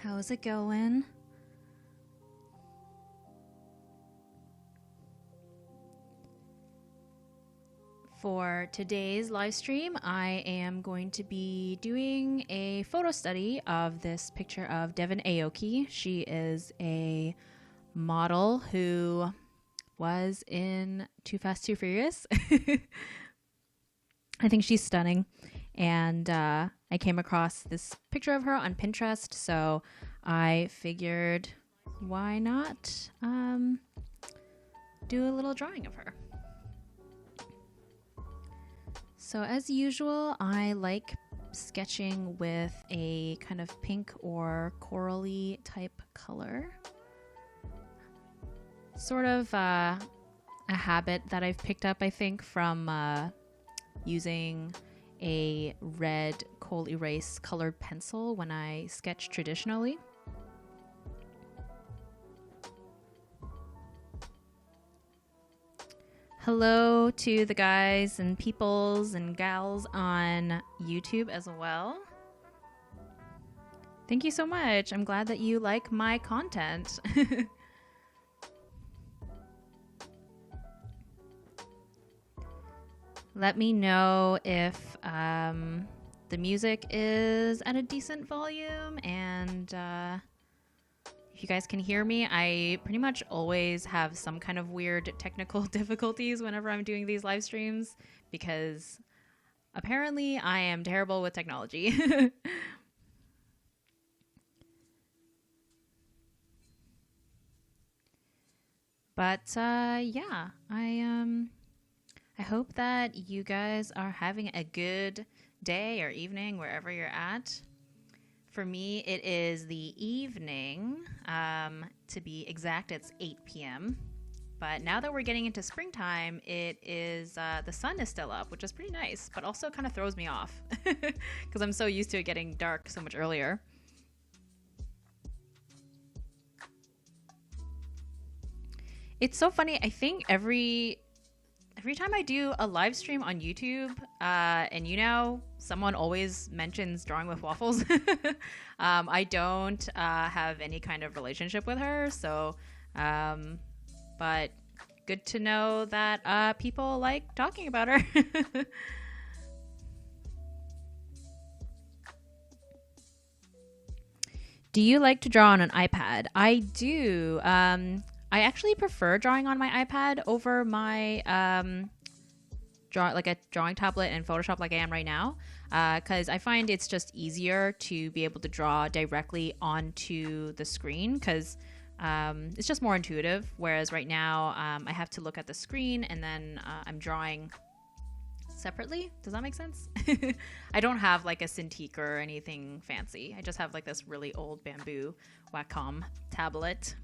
How's it going? For today's live stream, I am going to be doing a photo study of this picture of Devon Aoki. She is a model who was in Too Fast, Too Furious. I think she's stunning. And I came across this picture of her on Pinterest, so I figured why not do a little drawing of her. So as usual, I like sketching with a kind of pink or corally type color. Sort of a habit that I've picked up, I think, from using a red coal erase colored pencil when I sketch traditionally. Hello to the guys and peoples and gals on YouTube as well. Thank you so much. I'm glad that you like my content. Let me know if the music is at a decent volume and if you guys can hear me. I pretty much always have some kind of weird technical difficulties whenever I'm doing these live streams because apparently I am terrible with technology. But yeah, I hope that you guys are having a good day or evening wherever you're at. For me, it is the evening. To be exact, it's 8 p.m. But now that we're getting into springtime, it is the sun is still up, which is pretty nice, but also kind of throws me off because I'm so used to it getting dark so much earlier. It's so funny. I think every time I do a live stream on YouTube, and YouNow, someone always mentions Drawing with Waffles. I don't have any kind of relationship with her, so, but good to know that people like talking about her. Do you like to draw on an iPad? I do. I actually prefer drawing on my iPad over my a drawing tablet and Photoshop like I am right now, because I find it's just easier to be able to draw directly onto the screen because it's just more intuitive. Whereas right now I have to look at the screen and then I'm drawing separately. Does that make sense? I don't have like a Cintiq or anything fancy. I just have like this really old bamboo Wacom tablet.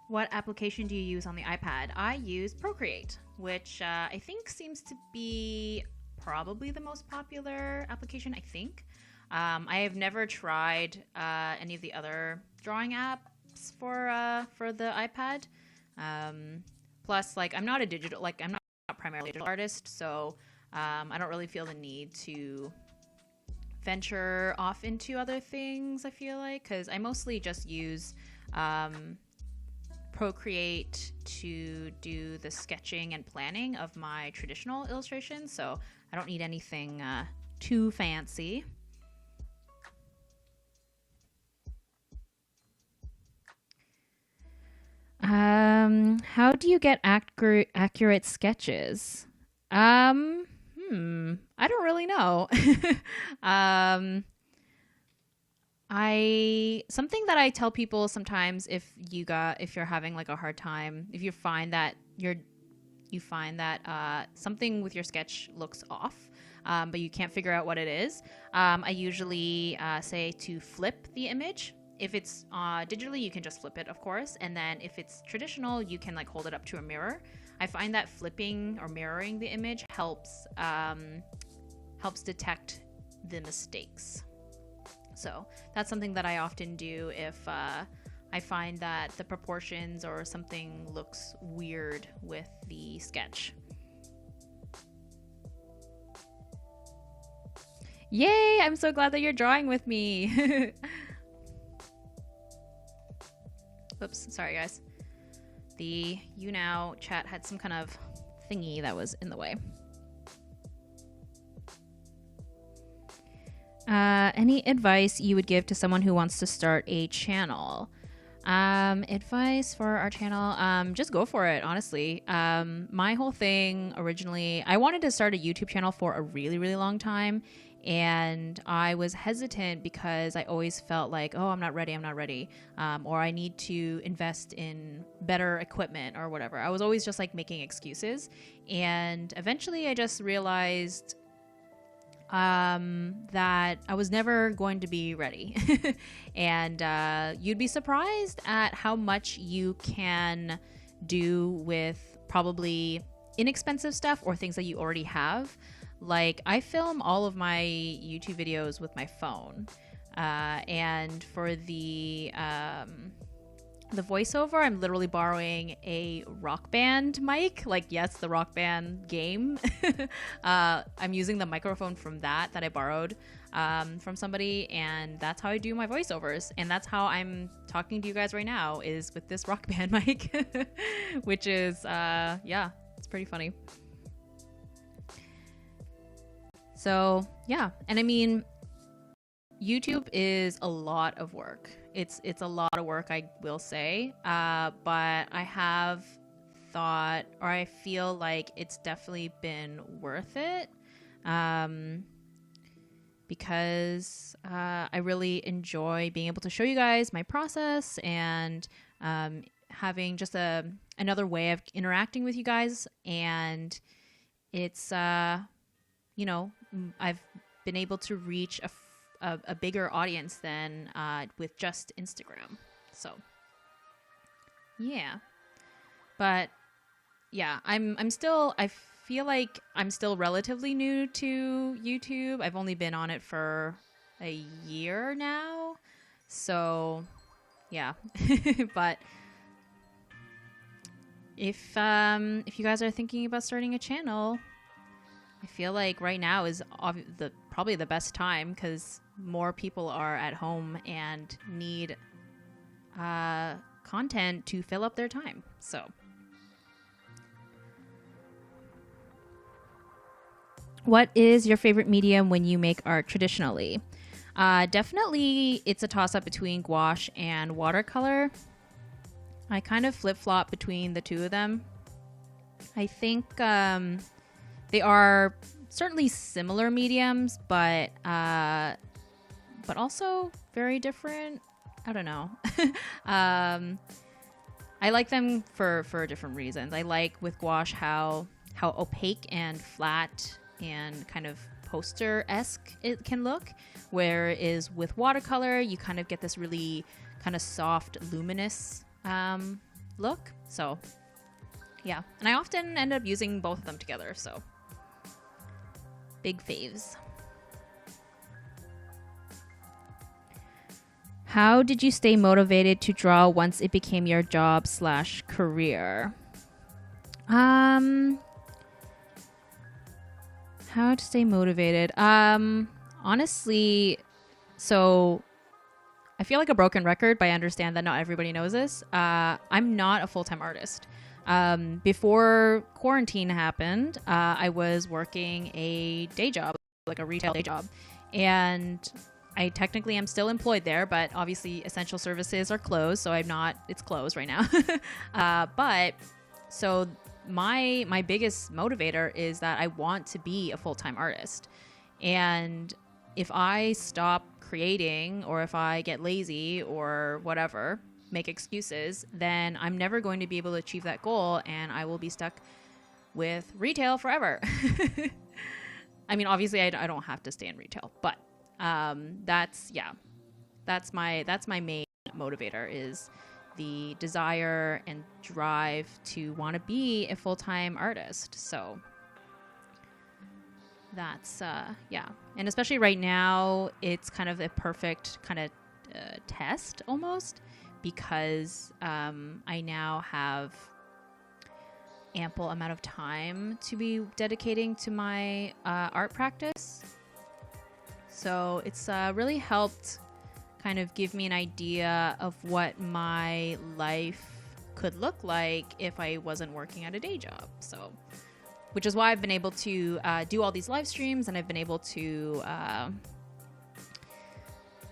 What application do you use on the iPad? I use Procreate, which I think seems to be probably the most popular application, I think. I have never tried any of the other drawing apps for the iPad. Plus, like, I'm not primarily a digital artist, so I don't really feel the need to venture off into other things, I feel like, because I mostly just use Procreate to do the sketching and planning of my traditional illustrations, so I don't need anything too fancy. How do you get accurate sketches? I don't really know. Something that I tell people sometimes if you're having like a hard time, if you find that something with your sketch looks off, but you can't figure out what it is, I usually say to flip the image. If it's digitally, you can just flip it, of course, and then if it's traditional, you can like hold it up to a mirror. I find that flipping or mirroring the image helps detect the mistakes. So that's something that I often do if I find that the proportions or something looks weird with the sketch. Yay! I'm so glad that you're drawing with me. Oops, sorry guys. The YouNow chat had some kind of thingy that was in the way. Any advice you would give to someone who wants to start a channel? Advice for our channel, just go for it, honestly. My whole thing originally, I wanted to start a YouTube channel for a really, really long time. And I was hesitant because I always felt like, oh, I'm not ready, or I need to invest in better equipment or whatever. I was always just like making excuses. And eventually I just realized that I was never going to be ready. And you'd be surprised at how much you can do with probably inexpensive stuff or things that you already have. Like, I film all of my YouTube videos with my phone. And for the voiceover, I'm literally borrowing a Rock Band mic. Like, yes, the Rock Band game. I'm using the microphone from that I borrowed from somebody, and that's how I do my voiceovers. And that's how I'm talking to you guys right now, is with this Rock Band mic, which is, yeah, it's pretty funny. So, yeah. And I mean, YouTube is a lot of work. It's a lot of work, I will say. But I have thought, or I feel like it's definitely been worth it. Because I really enjoy being able to show you guys my process and having just another way of interacting with you guys. And it's, you know, I've been able to reach a bigger audience than with just Instagram. So yeah, but yeah, I feel like I'm still relatively new to YouTube. I've only been on it for a year now, so yeah. But if you guys are thinking about starting a channel, I feel like right now is probably the best time, because more people are at home and need content to fill up their time. So what is your favorite medium when you make art traditionally? Definitely it's a toss-up between gouache and watercolor. I kind of flip-flop between the two of them. I think they are certainly similar mediums, but also very different. I don't know. I like them for different reasons. I like with gouache how opaque and flat and kind of poster-esque it can look, whereas with watercolor you kind of get this really kind of soft, luminous look. So yeah, and I often end up using both of them together, so big faves. How did you stay motivated to draw once it became your job/career? How to stay motivated? Honestly, so I feel like a broken record, but I understand that not everybody knows this. I'm not a full-time artist. Before quarantine happened, I was working a day job, like a retail day job, and I technically am still employed there, but obviously essential services are closed, so it's closed right now. But so my biggest motivator is that I want to be a full-time artist. And if I stop creating, or if I get lazy or whatever, make excuses, then I'm never going to be able to achieve that goal, and I will be stuck with retail forever. I mean, obviously I don't have to stay in retail, but that's my main motivator, is the desire and drive to want to be a full-time artist. So that's yeah, and especially right now it's kind of a perfect kind of test almost, because I now have ample amount of time to be dedicating to my art practice. So it's really helped kind of give me an idea of what my life could look like if I wasn't working at a day job. So, which is why I've been able to do all these live streams, and I've been able to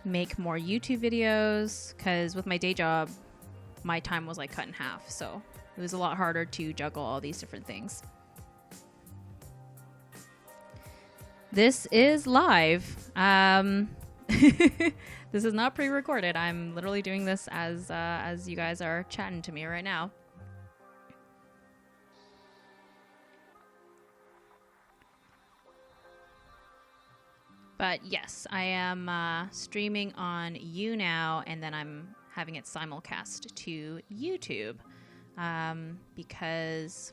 make more YouTube videos, because with my day job, my time was like cut in half. So it was a lot harder to juggle all these different things. This is live. This is not pre-recorded. I'm literally doing this as you guys are chatting to me right now. But yes, I am streaming on YouNow, and then I'm having it simulcast to YouTube, because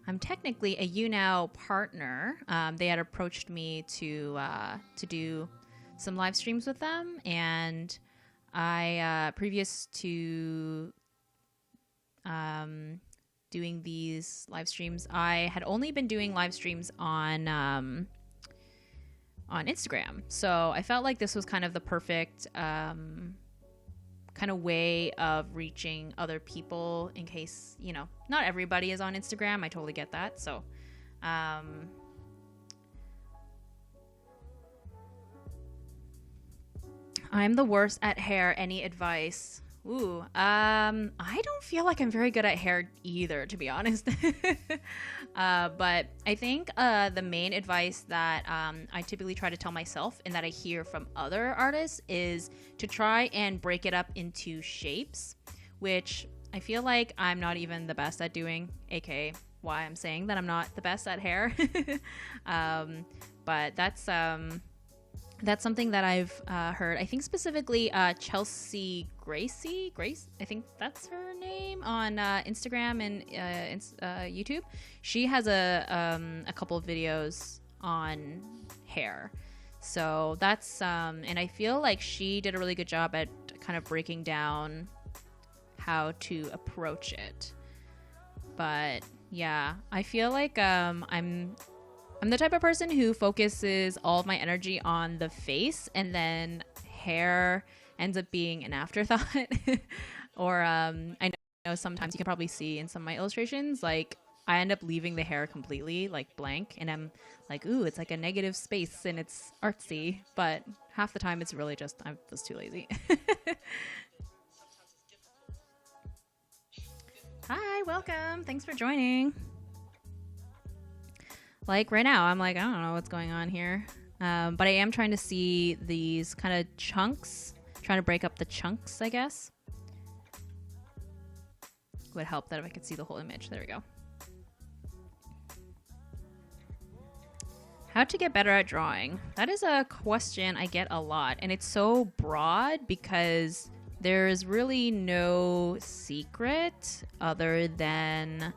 I'm technically a YouNow partner. They had approached me to do some live streams with them, and I previous to doing these live streams, I had only been doing live streams on Instagram. So I felt like this was kind of the perfect kind of way of reaching other people, in case, you know, not everybody is on Instagram. I totally get that. So I'm the worst at hair. Any advice? Ooh, I don't feel like I'm very good at hair either, to be honest. But I think the main advice that I typically try to tell myself, and that I hear from other artists, is to try and break it up into shapes, which I feel like I'm not even the best at doing, aka why I'm saying that I'm not the best at hair. But that's something that I've heard. I think specifically Chelsea Grace, I think that's her name, on Instagram and YouTube. She has a couple of videos on hair. So that's and I feel like she did a really good job at kind of breaking down how to approach it. But yeah, I feel like I'm the type of person who focuses all of my energy on the face, and then hair ends up being an afterthought. Or I know sometimes you can probably see in some of my illustrations, like I end up leaving the hair completely like blank, and I'm like, ooh, it's like a negative space and it's artsy, but half the time it's really just I was too lazy. Hi, welcome. Thanks for joining. Like right now, I'm like, I don't know what's going on here. But I am trying to see these kind of chunks, trying to break up the chunks, I guess. It would help that if I could see the whole image. There we go. How to get better at drawing? That is a question I get a lot. And it's so broad because there's really no secret other than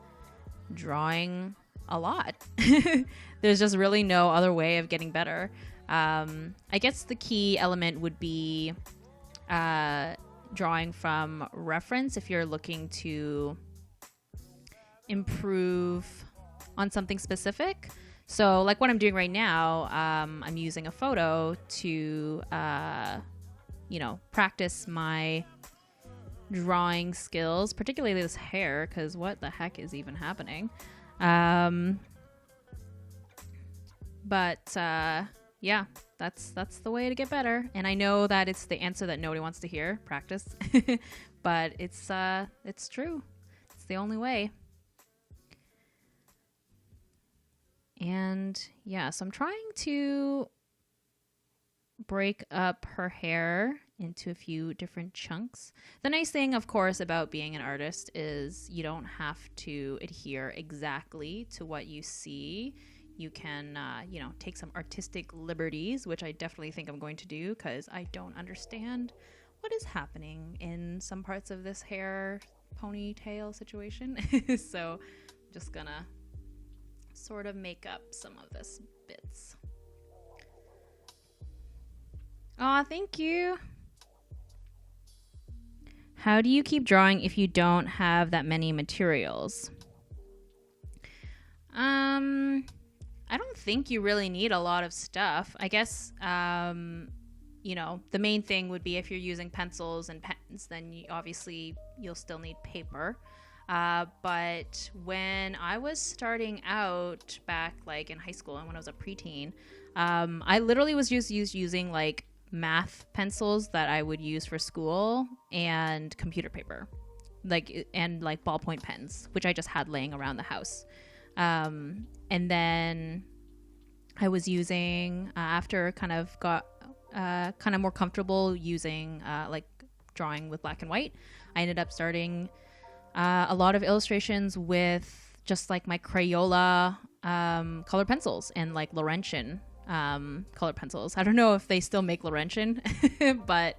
drawing a lot. There's just really no other way of getting better. I guess the key element would be drawing from reference if you're looking to improve on something specific. So like what I'm doing right now, I'm using a photo to practice my drawing skills, particularly this hair, because what the heck is even happening? Yeah, that's the way to get better. And I know that it's the answer that nobody wants to hear, practice. But it's true. It's the only way. And yeah, so I'm trying to break up her hair into a few different chunks. The nice thing, of course, about being an artist is you don't have to adhere exactly to what you see. You can, take some artistic liberties, which I definitely think I'm going to do because I don't understand what is happening in some parts of this hair ponytail situation. So I'm just gonna sort of make up some of this bits. Aw, thank you. How do you keep drawing if you don't have that many materials? I don't think you really need a lot of stuff. I guess, you know, the main thing would be if you're using pencils and pens, then obviously you'll still need paper. But when I was starting out back like in high school and when I was a preteen, I literally was just using like math pencils that I would use for school and computer paper, like, and like ballpoint pens, which I just had laying around the house. And then I was using, after kind of got kind of more comfortable using like drawing with black and white, I ended up starting a lot of illustrations with just like my Crayola color pencils and like Laurentian color pencils. I don't know if they still make Laurentian, but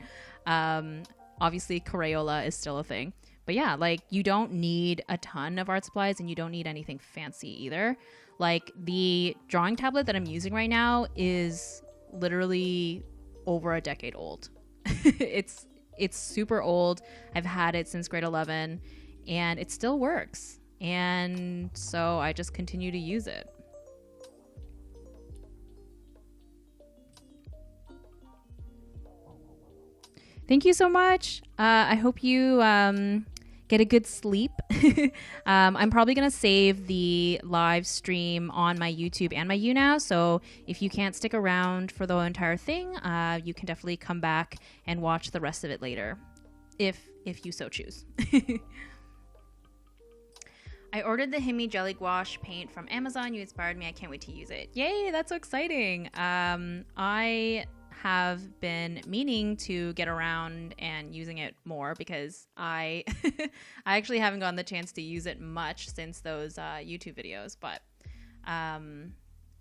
obviously Crayola is still a thing. But yeah, like you don't need a ton of art supplies and you don't need anything fancy either. Like the drawing tablet that I'm using right now is literally over a decade old. It's super old. I've had it since grade 11 and it still works. And so I just continue to use it. Thank you so much. I hope you get a good sleep. I'm probably going to save the live stream on my YouTube and my YouNow. So if you can't stick around for the entire thing, you can definitely come back and watch the rest of it later, if you so choose. I ordered the Himi Jelly Gouache paint from Amazon. You inspired me. I can't wait to use it. Yay, that's so exciting. I have been meaning to get around and using it more because I I actually haven't gotten the chance to use it much since those YouTube videos, but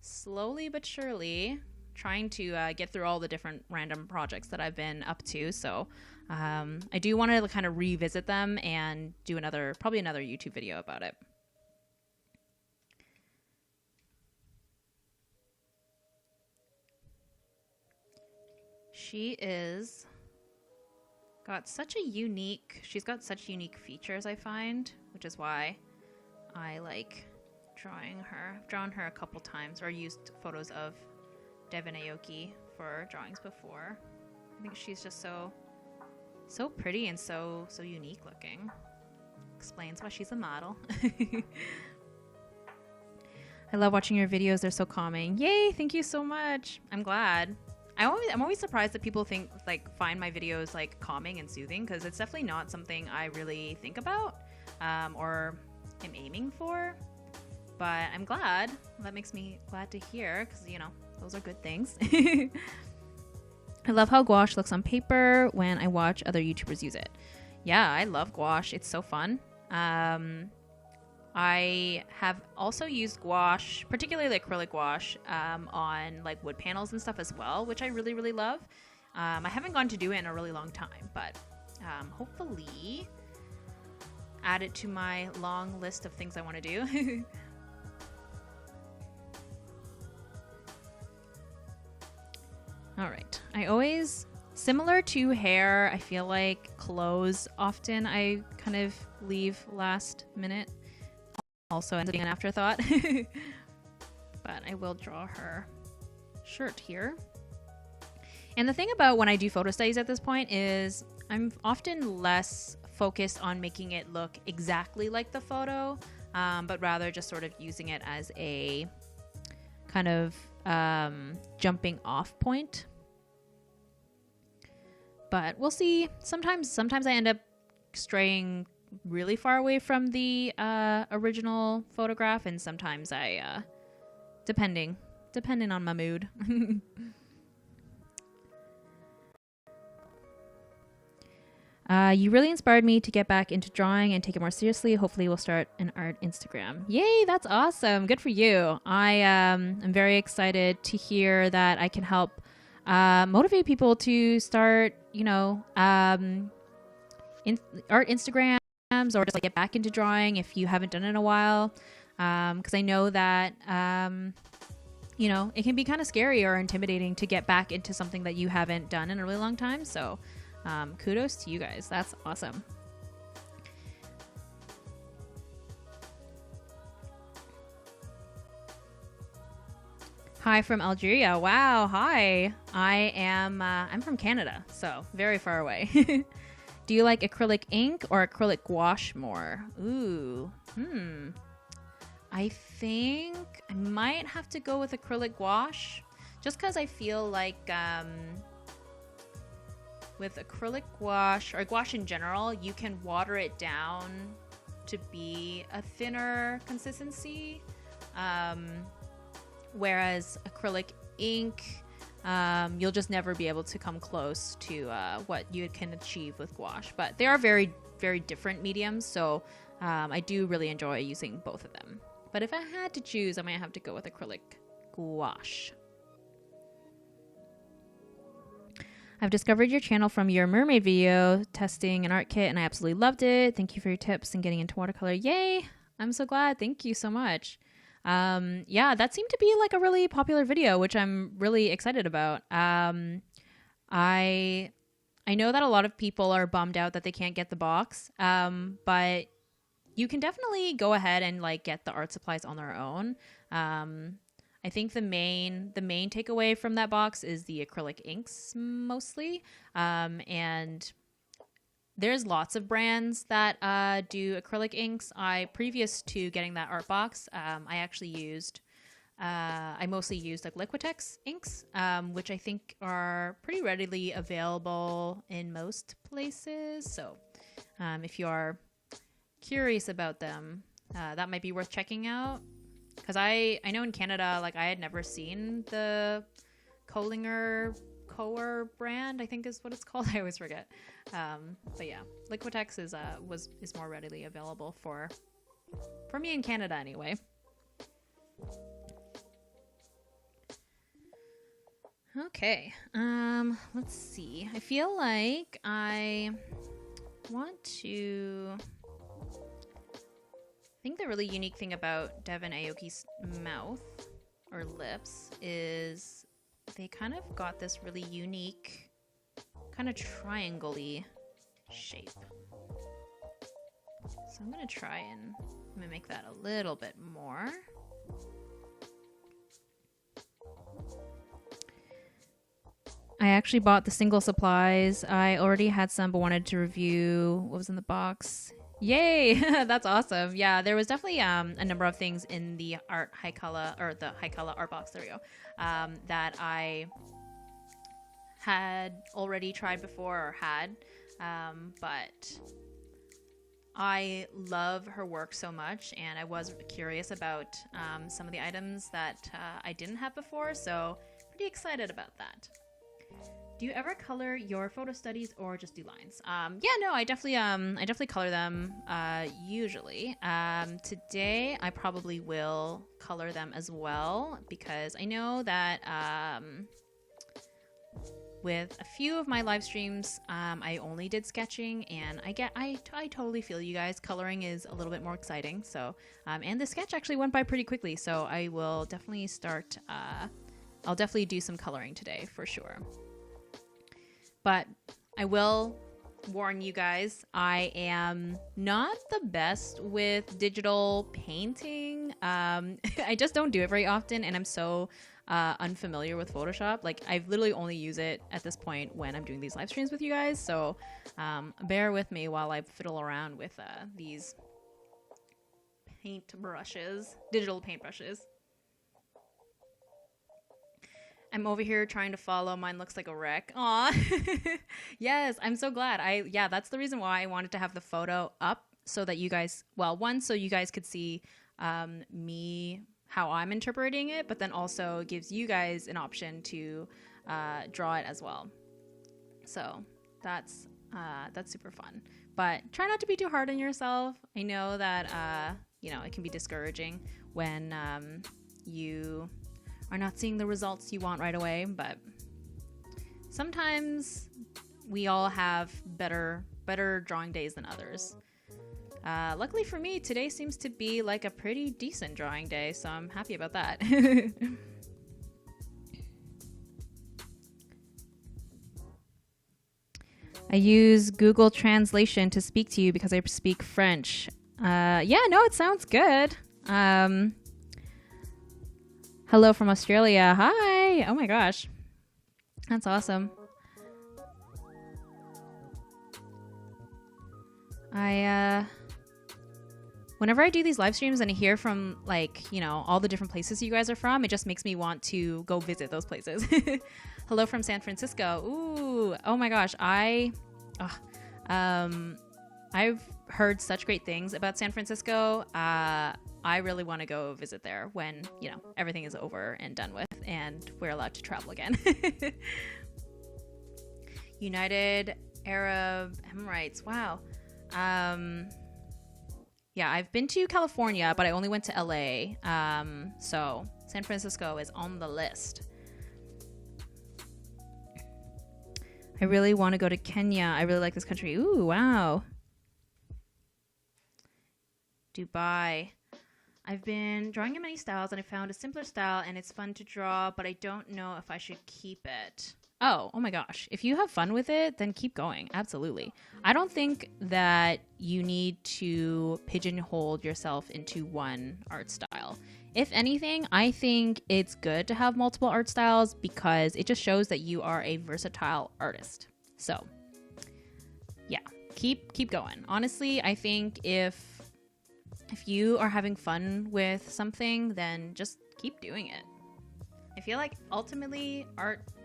slowly but surely trying to get through all the different random projects that I've been up to. So I do want to kind of revisit them and do probably another YouTube video about it. She's got such unique features, I find, which is why I like drawing her. I've drawn her a couple times or used photos of Devon Aoki for drawings before. I think she's just so pretty and so unique looking. Explains why she's a model. I love watching your videos. They're so calming. Yay, thank you so much. I'm glad. I'm always surprised that people find my videos like calming and soothing, because it's definitely not something I really think about or am aiming for. But I'm glad. That makes me glad to hear, because you know those are good things. I love how gouache looks on paper when I watch other YouTubers use it. Yeah, I love gouache. It's so fun. I have also used gouache, particularly acrylic gouache, on like wood panels and stuff as well, which I really, really love. I haven't gone to do it in a really long time, but hopefully add it to my long list of things I want to do. All right. I always, similar to hair, I feel like clothes often I kind of leave last minute. Also ends up being an afterthought. But I will draw her shirt here. And the thing about when I do photo studies at this point is I'm often less focused on making it look exactly like the photo, but rather just sort of using it as a kind of jumping off point. But we'll see. Sometimes I end up straying really far away from the original photograph, and sometimes I depending on my mood. You really inspired me to get back into drawing and take it more seriously. Hopefully we'll start an art Instagram. Yay, that's awesome. Good for you. I am very excited to hear that I can help motivate people to start, you know, art Instagrams, or just like get back into drawing if you haven't done it in a while. Because I know that, you know, it can be kind of scary or intimidating to get back into something that you haven't done in a really long time. So kudos to you guys. That's awesome. Hi from Algeria. Wow, hi. I'm from Canada, so very far away. Do you like acrylic ink or acrylic gouache more? Ooh, I think I might have to go with acrylic gouache, just because I feel like with acrylic gouache, or gouache in general, you can water it down to be a thinner consistency. Whereas acrylic ink, you'll just never be able to come close to what you can achieve with gouache. But they are very, very different mediums, so I do really enjoy using both of them. But if I had to choose, I might have to go with acrylic gouache. I've discovered your channel from your mermaid video testing an art kit, and I absolutely loved it. Thank you for your tips and getting into watercolor. Yay! I'm so glad. Thank you so much. Yeah, that seemed to be like a really popular video, which I'm really excited about. I know that a lot of people are bummed out that they can't get the box, but you can definitely go ahead and like get the art supplies on their own. I think the main takeaway from that box is the acrylic inks mostly, and there's lots of brands that do acrylic inks. Previous to getting that art box, I mostly used like Liquitex inks, which I think are pretty readily available in most places. So if you are curious about them, that might be worth checking out. Because I know in Canada, like I had never seen the Kohlinger brand, I think is what it's called. I always forget. But yeah, Liquitex is more readily available for me in Canada anyway. Okay, let's see. I feel like I want to... I think the really unique thing about Devon Aoki's mouth or lips is they kind of got this really unique kind of triangle-y shape. So I'm going to try and mimic that a little bit more. I actually bought the single supplies. I already had some but wanted to review what was in the box. Yay! That's awesome. Yeah, there was definitely a number of things in the high color art box, there we go, that I had already tried before or had, but I love her work so much, and I was curious about some of the items that I didn't have before, so pretty excited about that. Do you ever color your photo studies or just do lines? Yeah, no, I definitely color them usually. Today I probably will color them as well because I know that with a few of my live streams, I only did sketching, and I totally feel you guys. Coloring is a little bit more exciting. So, and the sketch actually went by pretty quickly. So I will definitely start. I'll definitely do some coloring today for sure. But I will warn you guys, I am not the best with digital painting. I just don't do it very often, and I'm so unfamiliar with Photoshop. Like, I've literally only used it at this point when I'm doing these live streams with you guys, so bear with me while I fiddle around with these digital paint brushes. I'm over here trying to follow. Mine looks like a wreck. Aw. Yes, I'm so glad. Yeah, that's the reason why I wanted to have the photo up so that you guys, well, one, so you guys could see me, how I'm interpreting it, but then also gives you guys an option to draw it as well. So that's super fun. But try not to be too hard on yourself. I know that, it can be discouraging when you are not seeing the results you want right away, but sometimes we all have better drawing days than others. Luckily for me, today seems to be like a pretty decent drawing day, so I'm happy about that. I use Google Translation to speak to you because I speak French. Yeah, no, it sounds good. Hello from Australia. Hi. Oh my gosh. That's awesome. Whenever I do these live streams and I hear from, like, you know, all the different places you guys are from, it just makes me want to go visit those places. Hello from San Francisco. Ooh, oh my gosh. I've heard such great things about San Francisco. I really want to go visit there when, you know, everything is over and done with and we're allowed to travel again. United Arab Emirates. Wow. Yeah, I've been to California, but I only went to LA. So San Francisco is on the list. I really want to go to Kenya. I really like this country. Ooh, wow. Dubai. I've been drawing in many styles and I found a simpler style and it's fun to draw, but I don't know if I should keep it. Oh my gosh. If you have fun with it, then keep going. Absolutely. I don't think that you need to pigeonhole yourself into one art style. If anything, I think it's good to have multiple art styles because it just shows that you are a versatile artist. So, yeah, keep going. Honestly, I think if you are having fun with something, then just keep doing it. I feel like ultimately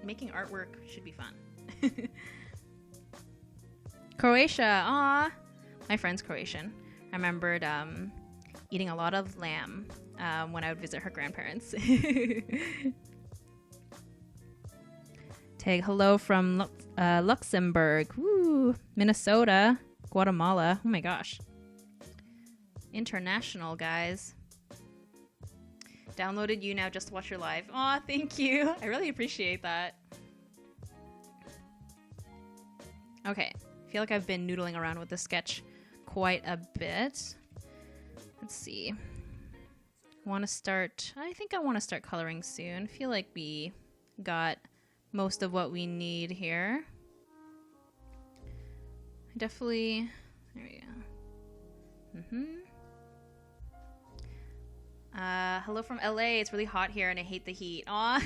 making artwork should be fun. Croatia, aw. My friend's Croatian. I remembered eating a lot of lamb when I would visit her grandparents. Tag hello from Luxembourg. Woo. Minnesota. Guatemala. Oh my gosh. International, guys. Downloaded YouNow just to watch your live. Aw, thank you. I really appreciate that. Okay. I feel like I've been noodling around with the sketch quite a bit. Let's see. I think I want to start coloring soon. I feel like we got most of what we need here. Definitely. There we go. Hello from LA. It's really hot here and I hate the heat. Aw.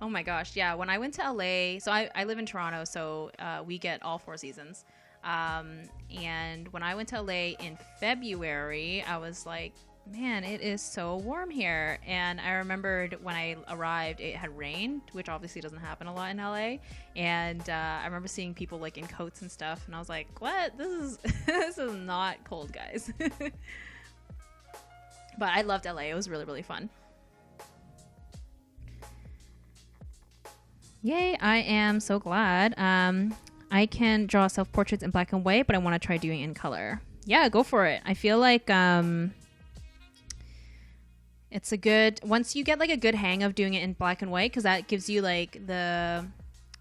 Oh my gosh. Yeah, when I went to LA, so I live in Toronto, so we get all 4 seasons. And when I went to LA in February, I was like, man, it is so warm here. And I remembered when I arrived, it had rained, which obviously doesn't happen a lot in LA. And I remember seeing people like in coats and stuff, and I was like, what? This is not cold, guys. But I loved LA. It was really, really fun. Yay, I am so glad. I can draw self-portraits in black and white, but I want to try doing it in color. Yeah, go for it. I feel like it's a good... Once you get like a good hang of doing it in black and white, because that gives you like the...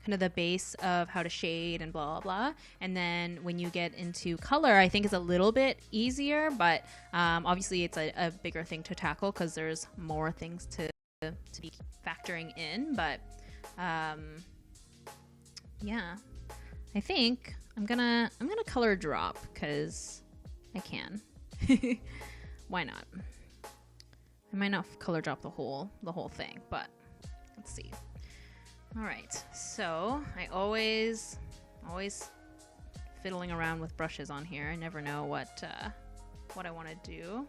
kind of the base of how to shade and blah, blah, blah. And then when you get into color, I think it's a little bit easier, but obviously it's a bigger thing to tackle because there's more things to be factoring in. But yeah, I think I'm gonna color drop because I can. Why not? I might not color drop the whole thing, but let's see. All right, so I always fiddling around with brushes on here. I never know what I want to do.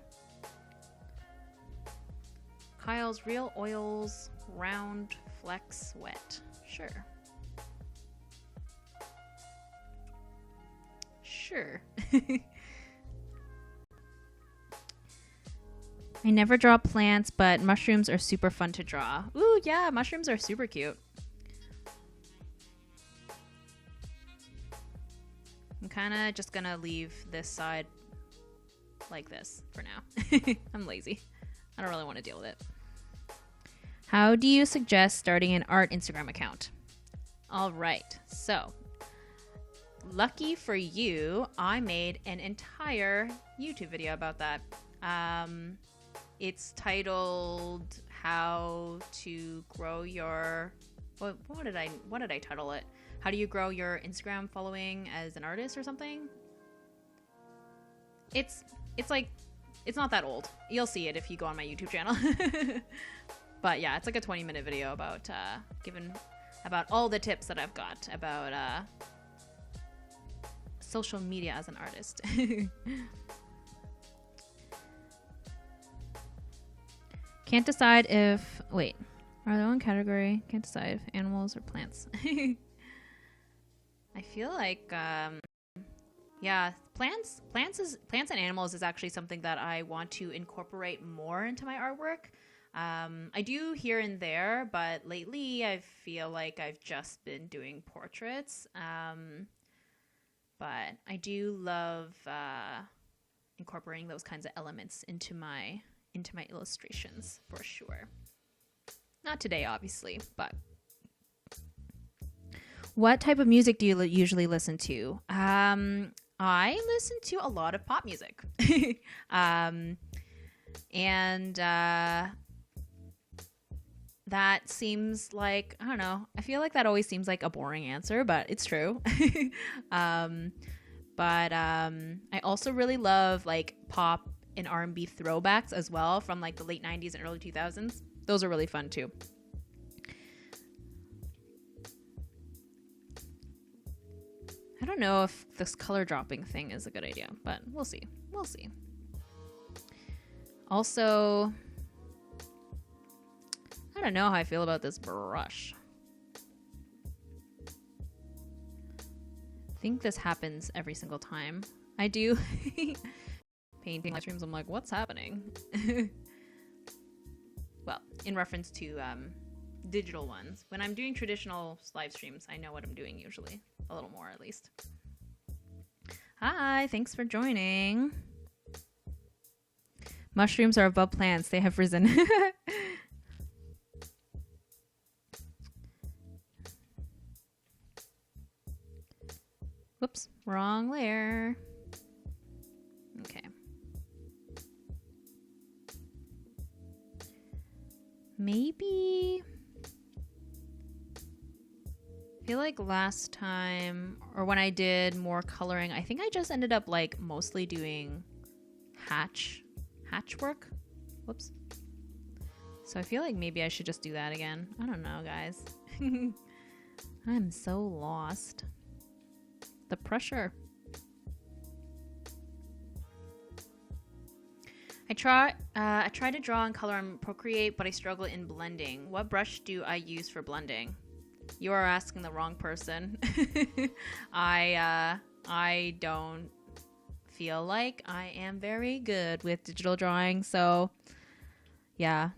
Kyle's Real Oils Round Flex Wet. Sure. Sure. I never draw plants, but mushrooms are super fun to draw. Ooh, yeah, mushrooms are super cute. I'm kind of just gonna leave this side like this for now. I'm lazy. I don't really want to deal with it. How do you suggest starting an art Instagram account? All right, so lucky for you, I made an entire YouTube video about that. It's titled "How to Grow Your..." What did I title it? How do you grow your Instagram following as an artist or something? It's like It's not that old. You'll see it if you go on my YouTube channel. But yeah, it's like a 20-minute video about about all the tips that I've got about social media as an artist. Can't decide if... Wait. Are they one category? Can't decide if animals or plants. I feel like... yeah, plants and animals is actually something that I want to incorporate more into my artwork. I do here and there, but lately I feel like I've just been doing portraits. But I do love incorporating those kinds of elements into my illustrations for sure. Not today, obviously, but. What type of music do you usually listen to? I listen to a lot of pop music. And that seems like, I don't know, I feel like that always seems like a boring answer, but it's true. But I also really love like pop and R&B throwbacks as well from like the late 90s and early 2000s. Those are really fun too. I don't know if this color dropping thing is a good idea, but we'll see. We'll see. Also, I don't know how I feel about this brush. I think this happens every single time I do painting live streams. I'm like, what's happening? Well, in reference to digital ones. When I'm doing traditional live streams, I know what I'm doing usually. A little more, at least. Hi, thanks for joining. Mushrooms are above plants. They have risen. Whoops, wrong layer. Okay. Maybe... I feel like last time, or when I did more coloring, I think I just ended up like mostly doing hatch work. Whoops. So I feel like maybe I should just do that again. I don't know, guys. I'm so lost. The pressure. I try to draw and color on Procreate, but I struggle in blending. What brush do I use for blending? You are asking the wrong person. I don't feel like I am very good with digital drawing, so yeah.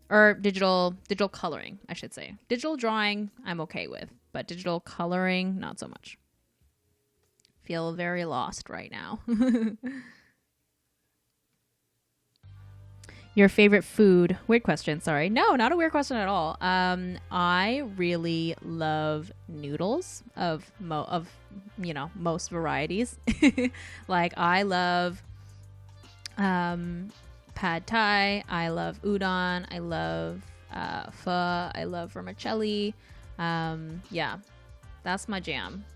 Or digital coloring, I should say. Digital drawing, I'm okay with, but digital coloring, not so much. Feel very lost right now. Your favorite food? Weird question, sorry. No, not a weird question at all. I really love noodles of most varieties. Like I love pad thai, I love udon, I love pho, I love vermicelli. Yeah, that's my jam.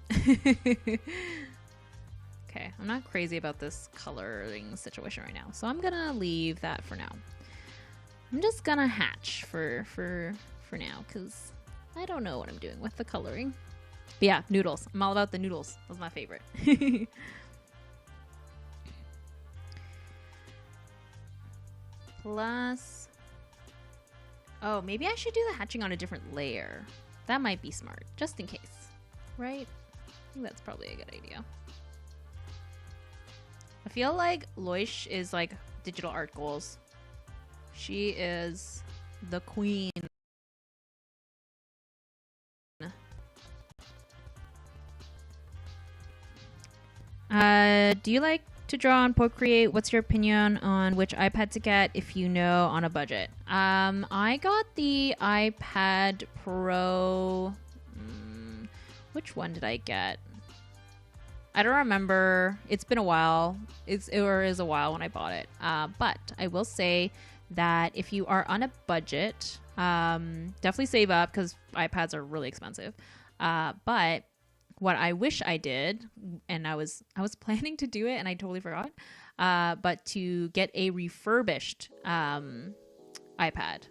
Okay, I'm not crazy about this coloring situation right now, so I'm gonna leave that for now. I'm just gonna hatch for now, because I don't know what I'm doing with the coloring. But yeah, noodles. I'm all about the noodles. That's my favorite. Plus... oh, maybe I should do the hatching on a different layer. That might be smart, just in case. Right? I think that's probably a good idea. I feel like Loish is like digital art goals. She is the queen. Do you like to draw on Procreate? What's your opinion on which iPad to get if you know on a budget? I got the iPad Pro. Which one did I get? I don't remember. It's been a while. It is a while when I bought it. But I will say that if you are on a budget, definitely save up because iPads are really expensive. But what I wish I did, and I was planning to do it and I totally forgot, but to get a refurbished iPad.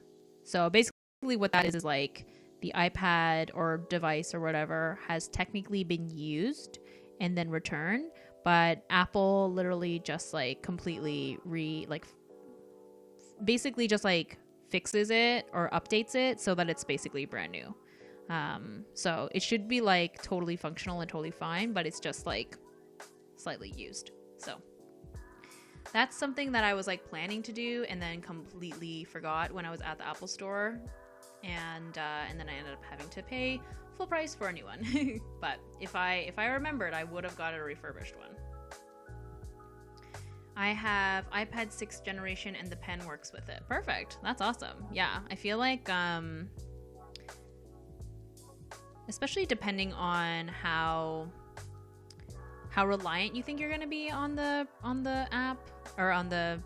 So basically what that is like the iPad or device or whatever has technically been used and then returned, but Apple literally just like completely basically just like fixes it or updates it so that it's basically brand new. So it should be like totally functional and totally fine, but it's just like slightly used. So that's something that I was like planning to do and then completely forgot when I was at the Apple store, and then I ended up having to pay full price for a new one. But if I remembered, I would have got a refurbished one. I have iPad 6th generation and the pen works with it. Perfect. That's awesome. Yeah, I feel like especially depending on how reliant you think you're going to be on the app or on the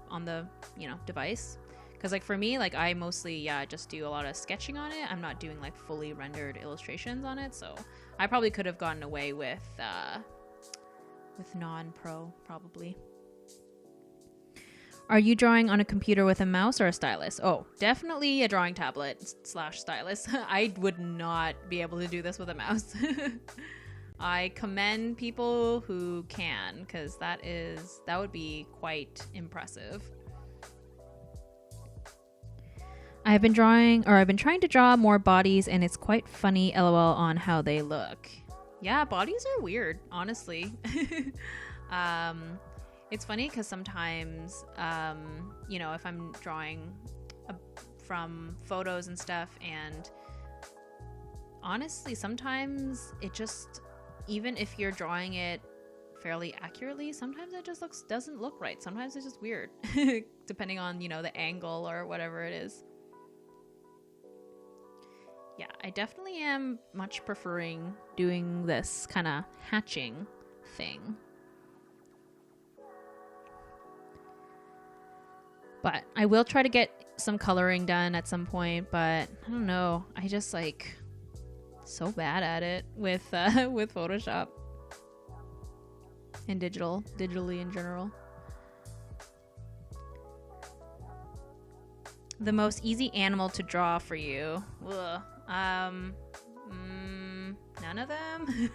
device, because like for me, like I mostly just do a lot of sketching on it. I'm not doing like fully rendered illustrations on it, so I probably could have gotten away with non-pro probably. Are you drawing on a computer with a mouse or a stylus? Oh, definitely a drawing tablet / stylus. I would not be able to do this with a mouse. I commend people who can, because that would be quite impressive. I've been trying to draw more bodies, and it's quite funny, LOL, on how they look. Yeah, bodies are weird, honestly. It's funny because sometimes, if I'm drawing from photos and stuff, and honestly, sometimes it just, even if you're drawing it fairly accurately, sometimes it just doesn't look right. Sometimes it's just weird, depending on, the angle or whatever it is. Yeah, I definitely am much preferring doing this kind of hatching thing. But I will try to get some coloring done at some point, but I don't know. I just like so bad at it with Photoshop and digitally in general. The most easy animal to draw for you? Ugh. None of them.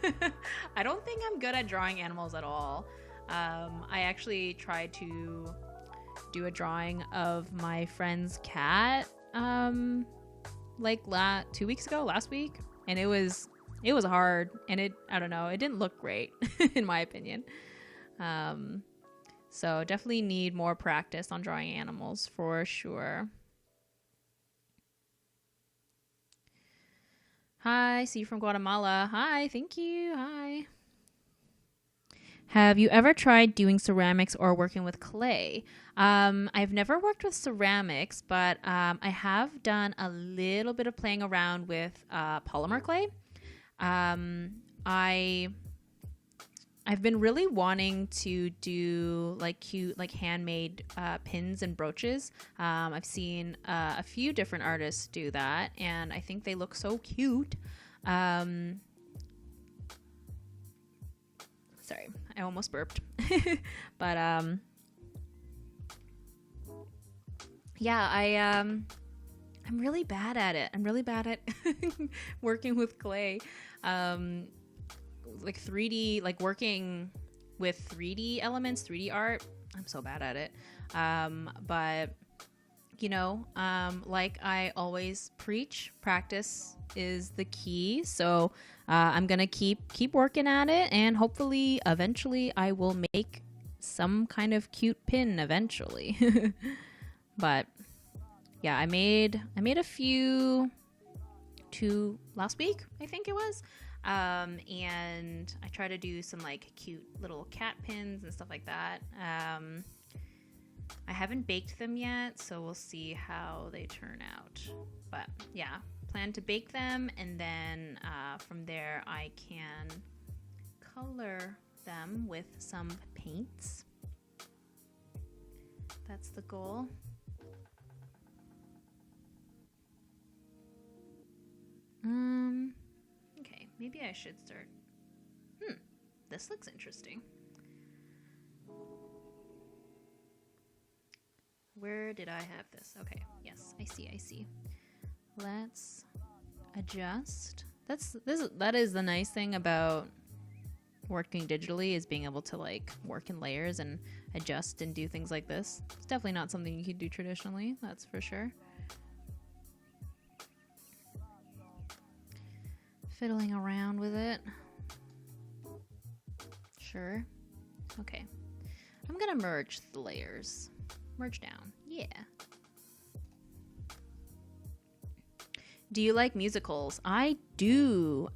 I don't think I'm good at drawing animals at all. I actually tried to do a drawing of my friend's cat like 2 weeks ago, last week, and it was hard, and I don't know, it didn't look great in my opinion. So definitely need more practice on drawing animals for sure. Hi, see you from Guatemala. Hi, thank you. Hi. Have you ever tried doing ceramics or working with clay? I've never worked with ceramics, but I have done a little bit of playing around with polymer clay. I've been really wanting to do like cute, like handmade pins and brooches. I've seen a few different artists do that, and I think they look so cute. Sorry, I almost burped. But yeah, I'm really bad at it. I'm really bad at working with clay. Like 3D, like working with 3D elements, 3D art, I'm so bad at it. But like I always preach, practice is the key. So I'm gonna keep working at it, and hopefully eventually I will make some kind of cute pin eventually. But yeah, I made a few last week, I think it was. And I try to do some like cute little cat pins and stuff like that. I haven't baked them yet, so we'll see how they turn out. But yeah, plan to bake them, and then from there I can color them with some paints. That's the goal. Okay, maybe I should start. This looks interesting. Where did I have this? Okay, yes, I see. Let's adjust. That is the nice thing about working digitally, is being able to like work in layers and adjust and do things like this. It's definitely not something you could do traditionally, that's for sure. Fiddling around with it. Sure. Okay. I'm gonna merge the layers. Merge down. Yeah. Do you like musicals? I do.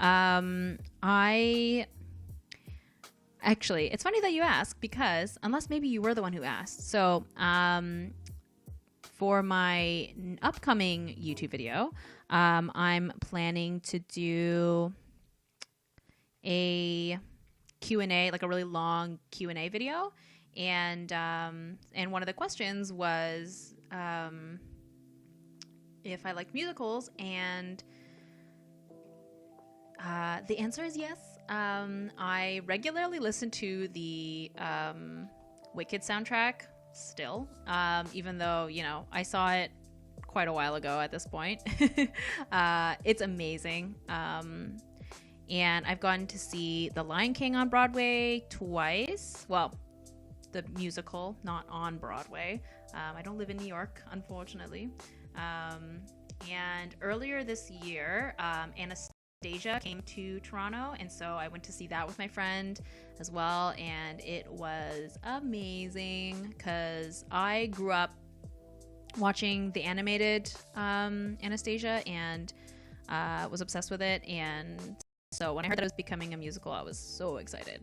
Actually, it's funny that you ask, because unless maybe you were the one who asked. So, for my upcoming YouTube video, I'm planning to do a Q&A, like a really long Q&A video. And one of the questions was if I like musicals, and the answer is yes. I regularly listen to the Wicked soundtrack still, even though, you know, I saw it quite a while ago at this point. It's amazing. And I've gotten to see The Lion King on Broadway twice. Well, the musical, not on Broadway. I don't live in New York, unfortunately. And earlier this year, Anastasia came to Toronto, and so I went to see that with my friend as well, and it was amazing because I grew up watching the animated Anastasia and was obsessed with it, and so when I heard that it was becoming a musical, I was so excited.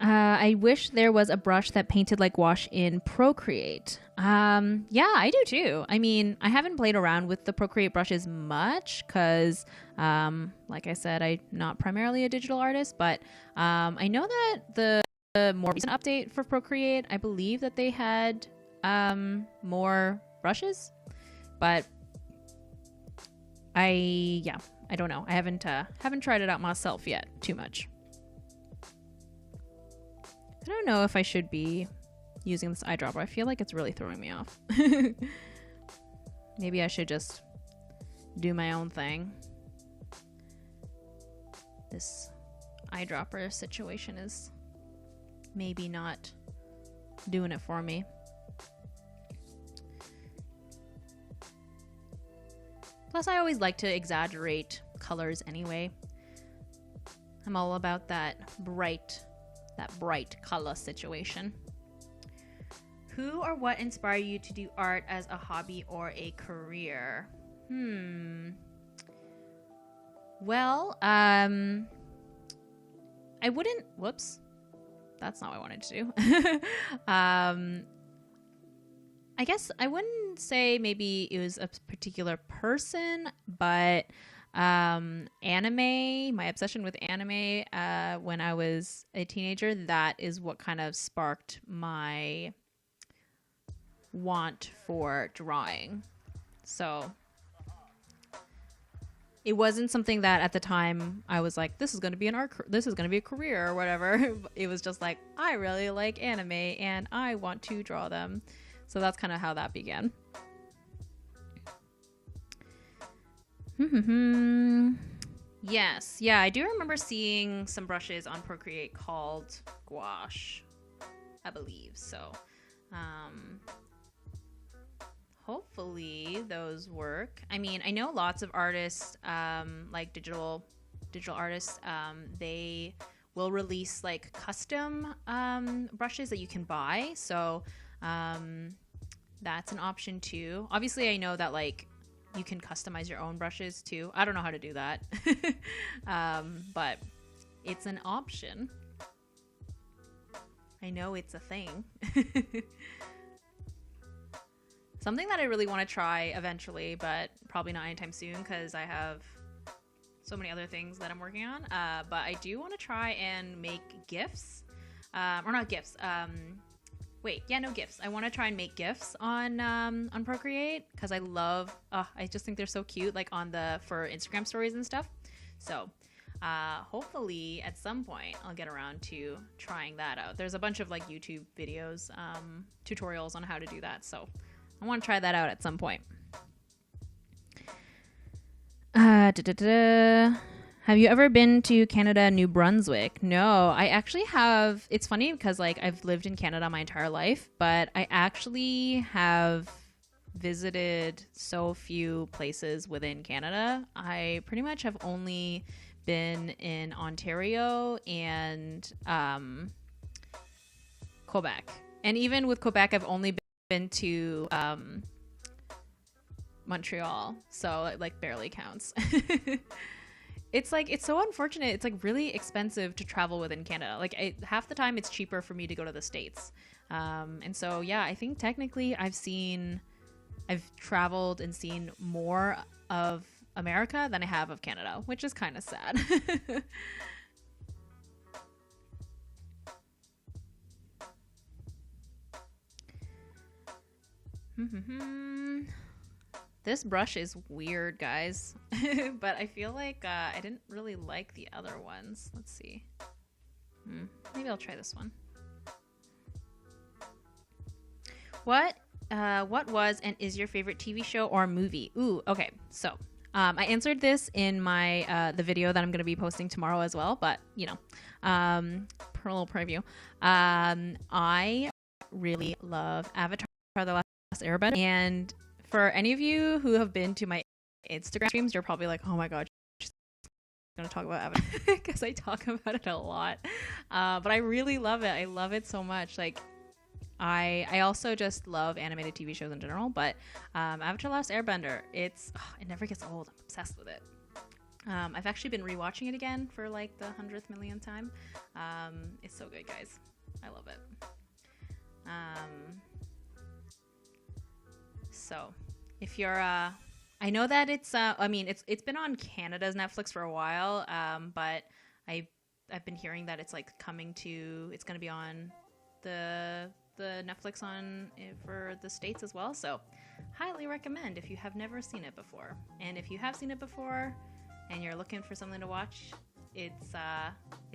I wish there was a brush that painted like gouache in Procreate. Yeah, I do too. I mean, I haven't played around with the Procreate brushes much because, like I said, I'm not primarily a digital artist, but I know that the more recent update for Procreate, I believe that they had more brushes, but I don't know. I haven't tried it out myself yet too much. I don't know if I should be using this eyedropper. I feel like it's really throwing me off. Maybe I should just do my own thing. This eyedropper situation is maybe not doing it for me. Plus, I always like to exaggerate colors anyway. I'm all about that bright color situation. Who or what inspired you to do art as a hobby or a career? Well, I wouldn't, whoops, that's not what I wanted to do. I guess I wouldn't say maybe it was a particular person, but anime, my obsession with anime when I was a teenager, that is what kind of sparked my want for drawing. So it wasn't something that at the time I was like, this is going to be a career or whatever. It was just like, I really like anime and I want to draw them. So that's kind of how that began. Yes, yeah, I do remember seeing some brushes on Procreate called gouache, I believe. So hopefully those work. I mean, I know lots of artists, like digital artists, they will release like custom brushes that you can buy. So that's an option too. Obviously, I know that like you can customize your own brushes too. I don't know how to do that, but it's an option. I know it's a thing. Something that I really want to try eventually, but probably not anytime soon because I have so many other things that I'm working on. But I do want to try and make GIFs, or not GIFs. GIFs. I want to try and make GIFs on Procreate because I just think they're so cute, like for Instagram stories and stuff. So hopefully at some point I'll get around to trying that out. There's a bunch of like YouTube videos, tutorials on how to do that, so I want to try that out at some point. Have you ever been to Canada, New Brunswick? No, I actually have. It's funny because like I've lived in Canada my entire life, but I actually have visited so few places within Canada. I pretty much have only been in Ontario and Quebec. And even with Quebec, I've only been to Montreal, so it like barely counts. It's like, it's so unfortunate. It's like really expensive to travel within Canada. Like half the time it's cheaper for me to go to the States. And so, yeah, I think technically I've traveled and seen more of America than I have of Canada, which is kind of sad. This brush is weird, guys. But I feel like I didn't really like the other ones. Let's see. Maybe I'll try this one. What was and is your favorite TV show or movie? Ooh, okay. So I answered this in my the video that I'm going to be posting tomorrow as well. But, you know, per little preview. I really love Avatar: The Last Airbender. And for any of you who have been to my Instagram streams, you're probably like, oh my god, she's going to talk about Avatar, because I talk about it a lot. But I really love it. I love it so much. Like, I also just love animated TV shows in general, but Avatar: The Last Airbender, it never gets old. I'm obsessed with it. I've actually been rewatching it again for like the 100th millionth time. It's so good, guys. I love it. So if you're I know that it's I mean it's been on Canada's Netflix for a while, but I've been hearing that it's like it's going to be on the Netflix for the States as well. So highly recommend if you have never seen it before. And if you have seen it before and you're looking for something to watch, it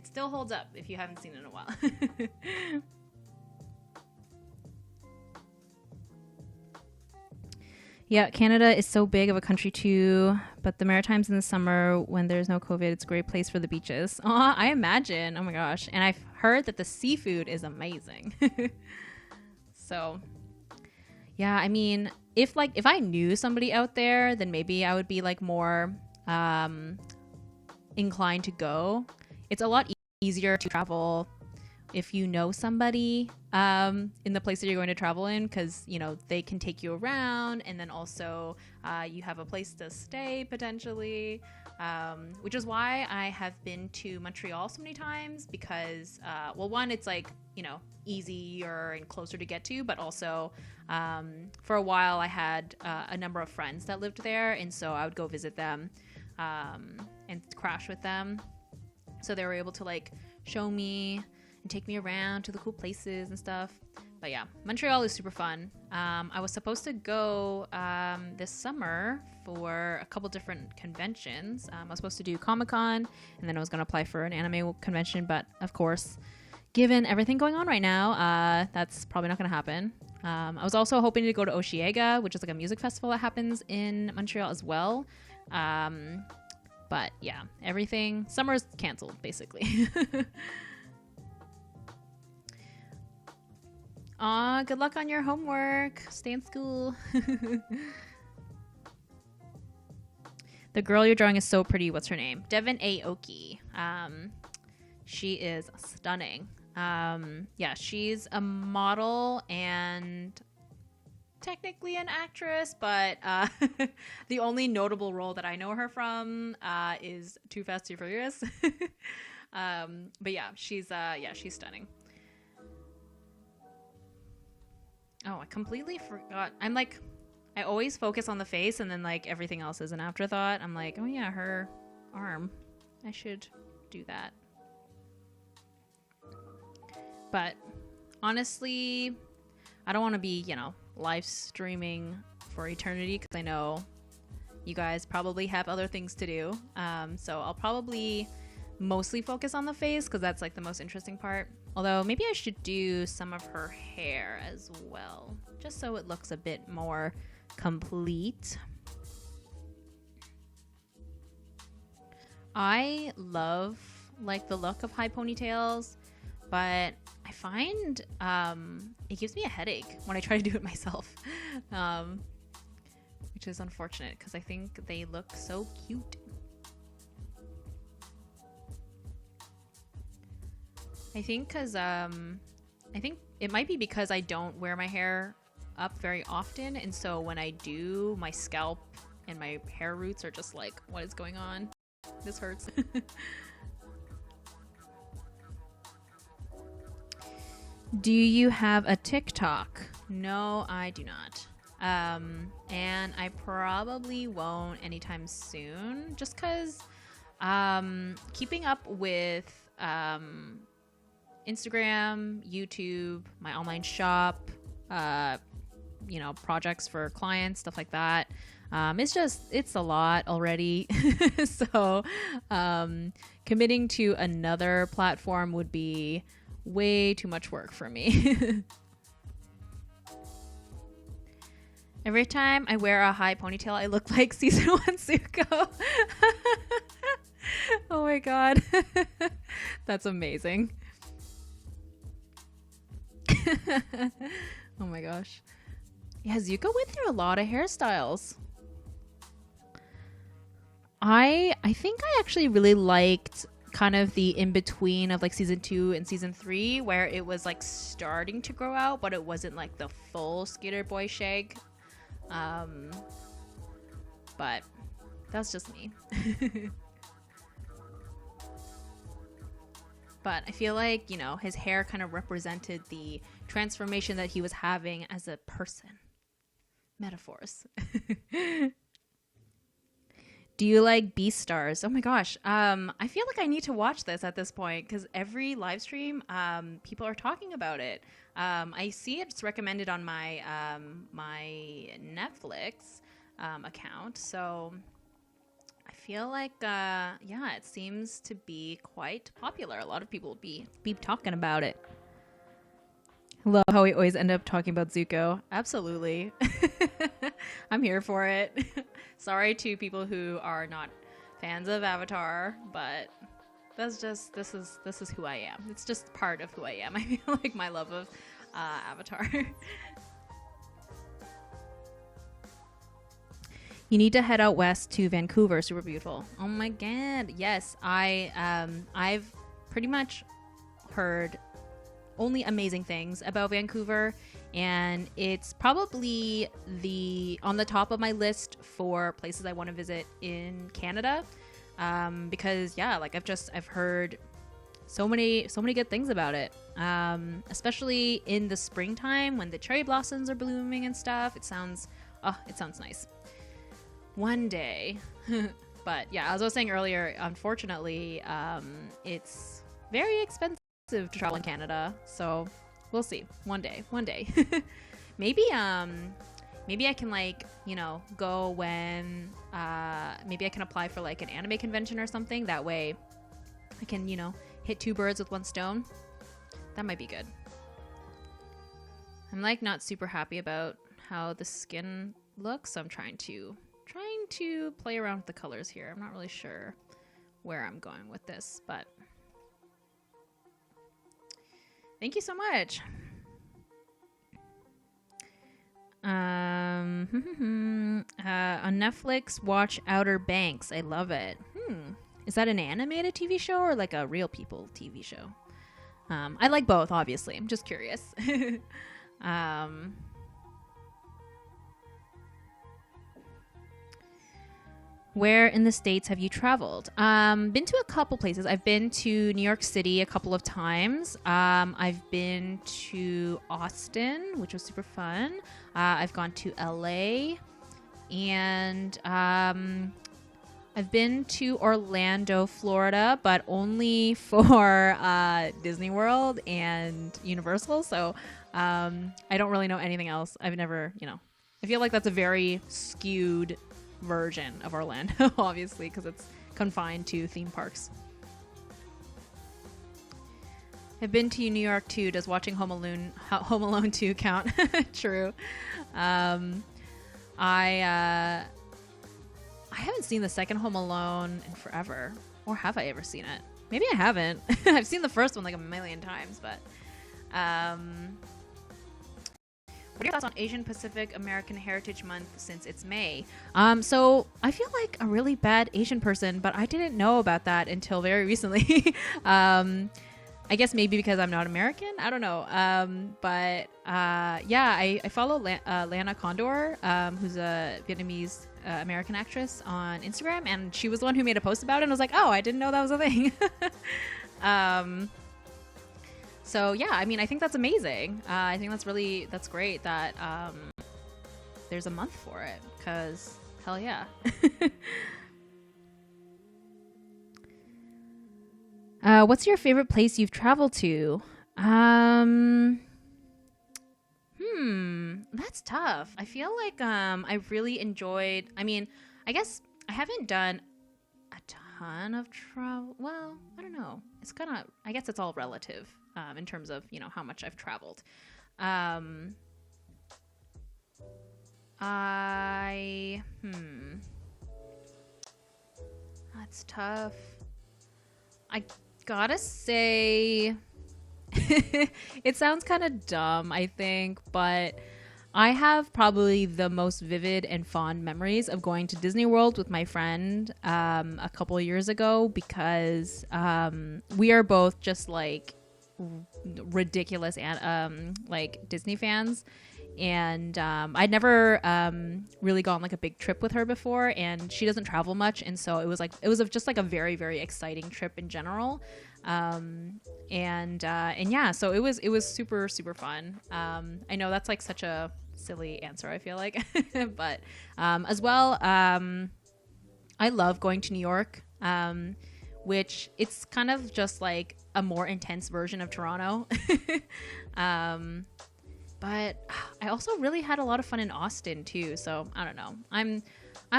still holds up if you haven't seen it in a while. Yeah, Canada is so big of a country too, but the Maritimes in the summer when there's no COVID, it's a great place for the beaches. Aw, I imagine. Oh my gosh. And I've heard that the seafood is amazing. So, yeah, I mean, if I knew somebody out there, then maybe I would be like more inclined to go. It's a lot easier to travel if you know somebody in the place that you're going to travel in, because you know they can take you around, and then also you have a place to stay potentially, which is why I have been to Montreal so many times, because well, one, it's like, you know, easier and closer to get to, but also for a while I had a number of friends that lived there, and so I would go visit them and crash with them, so they were able to like show me and take me around to the cool places and stuff. But yeah, Montreal is super fun. I was supposed to go this summer for a couple different conventions. I was supposed to do Comic-Con, and then I was going to apply for an anime convention, but of course, given everything going on right now, that's probably not going to happen. I was also hoping to go to Osheaga, which is like a music festival that happens in Montreal as well. But yeah, summer's canceled basically. Aw, good luck on your homework. Stay in school. The girl you're drawing is so pretty. What's her name? Devon Aoki. She is stunning. Yeah, she's a model and technically an actress, but the only notable role that I know her from is Too Fast, Too Furious. But yeah, she's stunning. Oh, I completely forgot. I always focus on the face, and then like everything else is an afterthought. I'm like, oh yeah, her arm. I should do that. But honestly, I don't want to be, live streaming for eternity, because I know you guys probably have other things to do. So I'll probably mostly focus on the face because that's like the most interesting part. Although maybe I should do some of her hair as well, just so it looks a bit more complete. I love like the look of high ponytails, but I find it gives me a headache when I try to do it myself, which is unfortunate because I think they look so cute. I think it might be because I don't wear my hair up very often, and so when I do, my scalp and my hair roots are just like, what is going on? This hurts. Do you have a TikTok? No, I do not. And I probably won't anytime soon, just because keeping up with Instagram, YouTube, my online shop, you know, projects for clients, stuff like that. It's a lot already. So committing to another platform would be way too much work for me. Every time I wear a high ponytail, I look like season 1 Zuko. Oh my god. That's amazing. Oh my gosh. Yeah, Zuko went through a lot of hairstyles. I think I actually really liked kind of the in-between of like season 2 and season 3, where it was like starting to grow out, but it wasn't like the full skater boy shag. But that's just me. But I feel like, you know, his hair kind of represented the transformation that he was having as a person. Metaphors. Do you like Beastars? Oh my gosh. I feel like I need to watch this at this point because every live stream, people are talking about it. I see it's recommended on my my Netflix account. So I feel like, yeah, it seems to be quite popular. A lot of people be talking about it. Love how we always end up talking about Zuko. Absolutely. I'm here for it. Sorry to people who are not fans of Avatar, but that's just, this is who I am. It's just part of who I am. I feel like my love of Avatar. You need to head out west to Vancouver. Super beautiful. Oh my god. Yes, I've pretty much heard only amazing things about Vancouver, and it's probably on the top of my list for places I want to visit in Canada, because yeah, like I've heard so many good things about it, especially in the springtime when the cherry blossoms are blooming and stuff. It sounds nice. One day. But yeah, as I was saying earlier, unfortunately, it's very expensive to travel in Canada, so we'll see. One day. Maybe I can, like, you know, go when maybe I can apply for like an anime convention or something. That way I can, you know, hit 2 birds with 1 stone. That might be good. I'm like not super happy about how the skin looks, so I'm trying to play around with the colors here. I'm not really sure where I'm going with this, but thank you so much. On Netflix, watch Outer Banks. I love it. Is that an animated TV show or like a real people TV show? I like both, obviously. I'm just curious. Where in the States have you traveled? Been to a couple places. I've been to New York City a couple of times. I've been to Austin, which was super fun. I've gone to LA, and I've been to Orlando, Florida, but only for Disney World and Universal. So I don't really know anything else. I've never, you know, I feel like that's a very skewed version of Orlando, obviously, because it's confined to theme parks. I've been to New York too. Does watching Home Alone 2 count? True. I haven't seen the second Home Alone in forever. Or have I ever seen it? Maybe I haven't. I've seen the first one like a million times, but what are your thoughts on Asian Pacific American Heritage Month since it's May? So I feel like a really bad Asian person, but I didn't know about that until very recently. I guess maybe because I'm not American. I don't know. Yeah, I follow Lana Condor, who's a Vietnamese American actress on Instagram, and she was the one who made a post about it, and I was like, oh, I didn't know that was a thing. So yeah, I mean, I think that's amazing. I think that's great that there's a month for it, because hell yeah. What's your favorite place you've traveled to? That's tough. I feel like I really enjoyed, I mean, I guess I haven't done a ton of travel. Well, I don't know. It's kind of, I guess it's all relative in terms of, you know, how much I've traveled. That's tough. I gotta say, it sounds kind of dumb, I think, but I have probably the most vivid and fond memories of going to Disney World with my friend a couple of years ago, because we are both just like ridiculous and like Disney fans. And I'd never really gone like a big trip with her before, and she doesn't travel much, and so it was just like a very, very exciting trip in general. And yeah, so it was super, super fun. I know that's like such a silly answer, I feel like, but as well, I love going to New York, which it's kind of just like a more intense version of Toronto. But I also really had a lot of fun in Austin too. So I don't know. I'm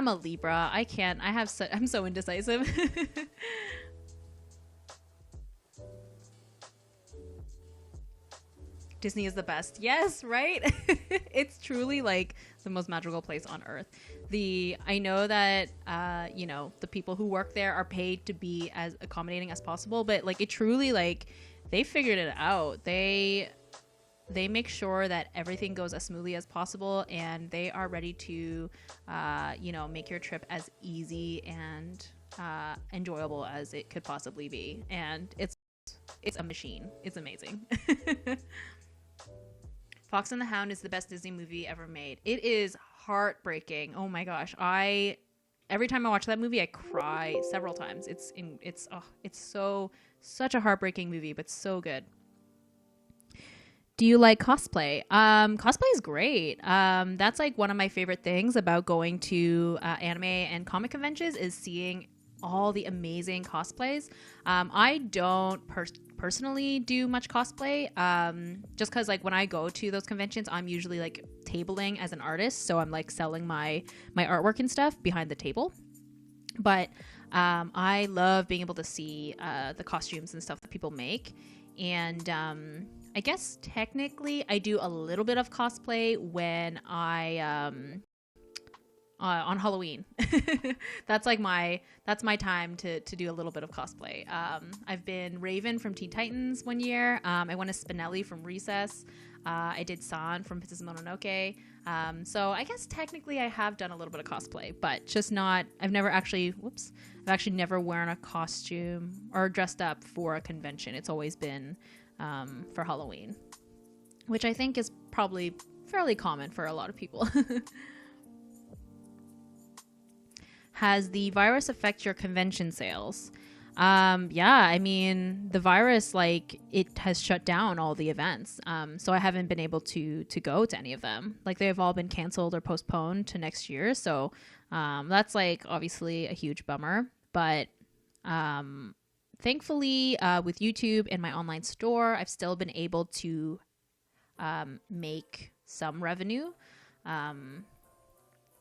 a Libra. I'm so indecisive. Disney is the best. Yes, right? It's truly like the most magical place on earth. I know that you know, the people who work there are paid to be as accommodating as possible, but like it truly, like, they figured it out. They make sure that everything goes as smoothly as possible, and they are ready to, you know, make your trip as easy and enjoyable as it could possibly be. And it's a machine. It's amazing. Fox and the Hound is the best Disney movie ever made. It is heartbreaking. Oh my gosh. Every time I watch that movie, I cry several times. It's such a heartbreaking movie, but so good. Do you like cosplay? Cosplay is great. That's like one of my favorite things about going to anime and comic conventions, is seeing all the amazing cosplays. I don't personally do much cosplay, just because like when I go to those conventions, I'm usually like tabling as an artist, so I'm like selling my artwork and stuff behind the table. But I love being able to see the costumes and stuff that people make. And I guess technically I do a little bit of cosplay when I on Halloween. That's my time to do a little bit of cosplay. I've been Raven from Teen Titans one year. I went as Spinelli from Recess. I did San from Princess Mononoke. So I guess technically I have done a little bit of cosplay, but just not, I've actually never worn a costume or dressed up for a convention. It's always been for Halloween, which I think is probably fairly common for a lot of people. Has the virus affect your convention sales? Yeah, I mean, the virus, like, it has shut down all the events. So I haven't been able to go to any of them. Like, they've all been canceled or postponed to next year. So that's like obviously a huge bummer. But thankfully, with YouTube and my online store, I've still been able to make some revenue,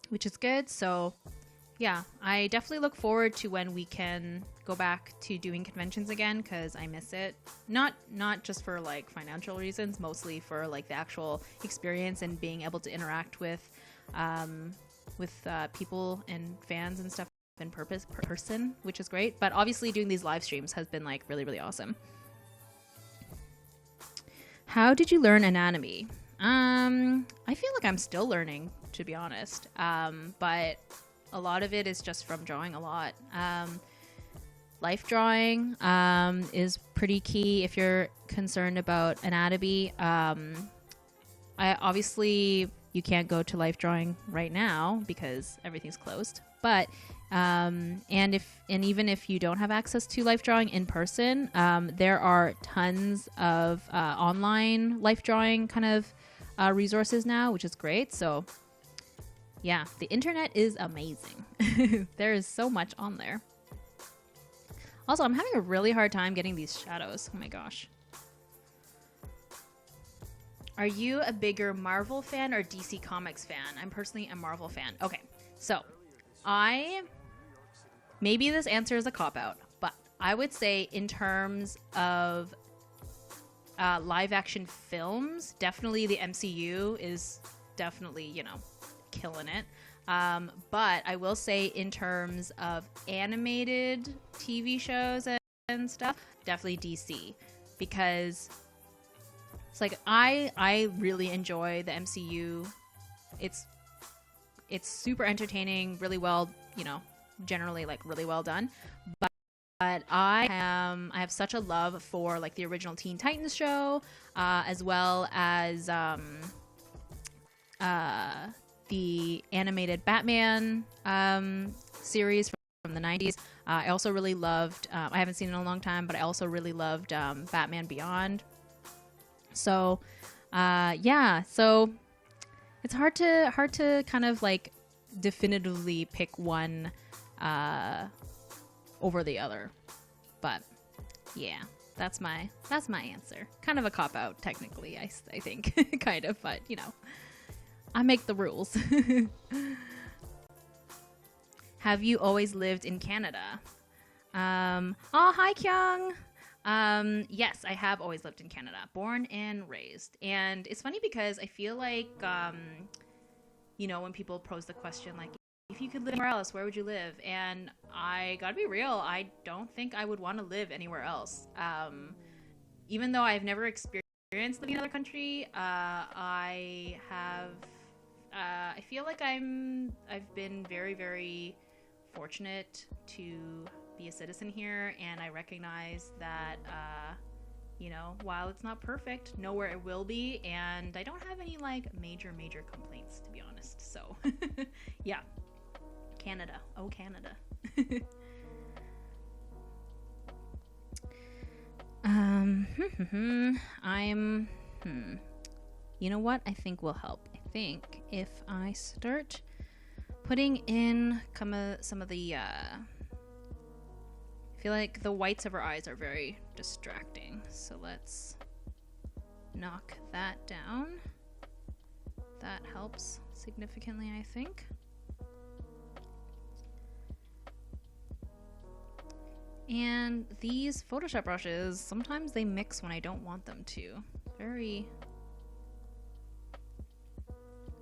which is good. So yeah, I definitely look forward to when we can go back to doing conventions again, because I miss it. Not just for like financial reasons, mostly for like the actual experience and being able to interact with people and fans and stuff in person, which is great. But obviously doing these live streams has been like really, really awesome. How did you learn anatomy? I feel like I'm still learning, to be honest. But a lot of it is just from drawing a lot. Life drawing is pretty key if you're concerned about anatomy. Obviously you can't go to life drawing right now because everything's closed. But even if you don't have access to life drawing in person, there are tons of online life drawing kind of resources now, which is great. So yeah, the internet is amazing. There is so much on there. Also, I'm having a really hard time getting these shadows. Oh my gosh. Are you a bigger Marvel fan or DC Comics fan? I'm personally a Marvel fan. Okay, so maybe this answer is a cop-out, but I would say in terms of live action films, definitely the MCU is definitely, you know, killing it. But I will say in terms of animated TV shows and stuff, definitely DC, because it's like I really enjoy the MCU. It's super entertaining, really well, you know, generally like really well done. But I have such a love for like the original Teen Titans show, as well as the animated Batman series from the 90s. I also really loved, I haven't seen it in a long time, but I also really loved Batman Beyond. So yeah, so it's hard to kind of like definitively pick one over the other. But yeah, that's my answer. Kind of a cop-out technically, I think. Kind of, but you know, I make the rules. Have you always lived in Canada? Oh, hi Kyung. Yes, I have always lived in Canada, born and raised. And it's funny because I feel like, you know, when people pose the question, like, if you could live anywhere else, where would you live? And I gotta be real, I don't think I would want to live anywhere else. Even though I've never experienced living in another country, I feel like I've been very, very fortunate to be a citizen here, and I recognize that, you know, while it's not perfect, nowhere it will be, and I don't have any like major complaints, to be honest. So yeah, Canada, oh Canada. You know what I think will help? I think if I start putting in some of the I feel like the whites of her eyes are very distracting, so let's knock that down. That helps significantly, I think. And these Photoshop brushes, sometimes they mix when I don't want them to. Very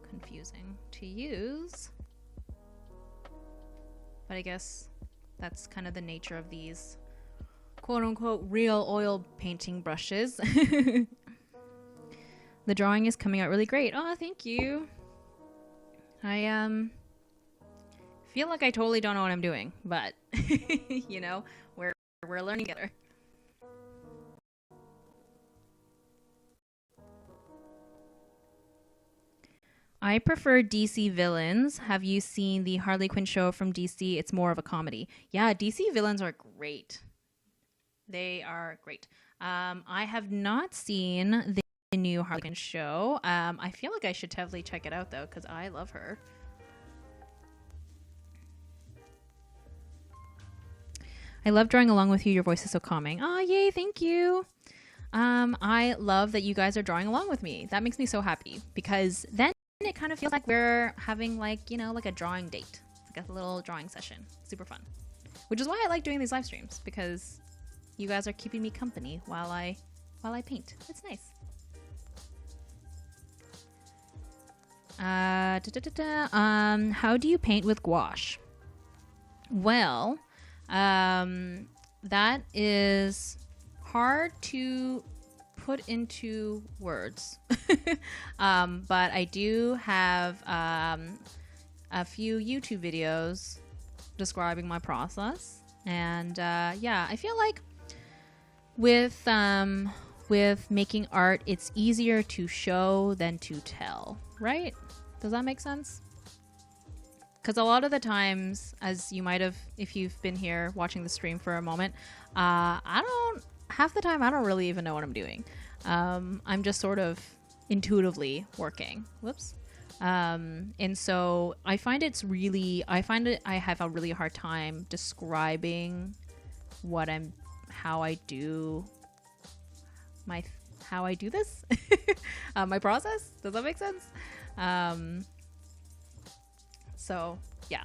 confusing to use. But I guess that's kind of the nature of these quote-unquote real oil painting brushes. The drawing is coming out really great. Oh, thank you. I feel like I totally don't know what I'm doing, but you know, we're learning together. I prefer DC villains. Have you seen the Harley Quinn show from DC? It's more of a comedy. Yeah, DC villains are great. They are great. I have not seen the new Harley Quinn show. I feel like I should totally check it out, though, because I love her. I love drawing along with you. Your voice is so calming. Oh, yay, thank you. I love that you guys are drawing along with me. That makes me so happy, because then it kind of feels like we're having, like, you know, like a drawing date. It's like a little drawing session. Super fun. Which is why I like doing these live streams, because you guys are keeping me company while I paint. It's nice. How do you paint with gouache? Well, that is hard to put into words. But I do have a few YouTube videos describing my process, and yeah, I feel like with making art, it's easier to show than to tell, right? Does that make sense? Because a lot of the times, as you might have, if you've been here watching the stream for a moment, half the time I don't really even know what I'm doing. I'm just sort of intuitively working. Whoops. And so I find I have a really hard time describing how I do this, my process. Does that make sense? So yeah,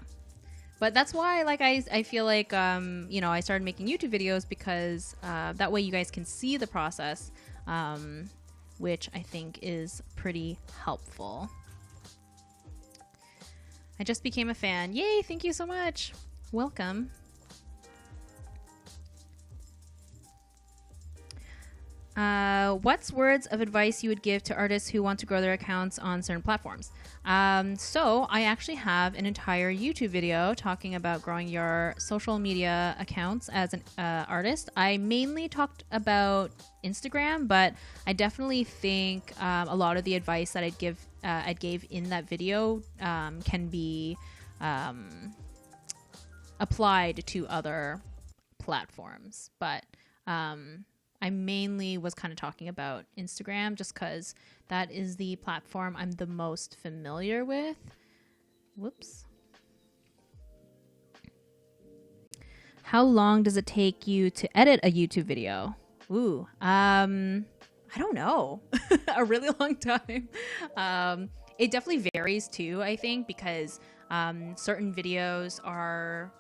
but that's why, like, I feel like, you know, I started making YouTube videos because, that way you guys can see the process, which I think is pretty helpful. I just became a fan. Yay, thank you so much. Welcome. What's words of advice you would give to artists who want to grow their accounts on certain platforms? So I actually have an entire YouTube video talking about growing your social media accounts as an artist. I mainly talked about Instagram, but I definitely think a lot of the advice that I gave in that video can be applied to other platforms, but I mainly was kind of talking about Instagram just because that is the platform I'm the most familiar with. Whoops. How long does it take you to edit a YouTube video? Ooh, I don't know. A really long time. It definitely varies too, I think, because certain videos are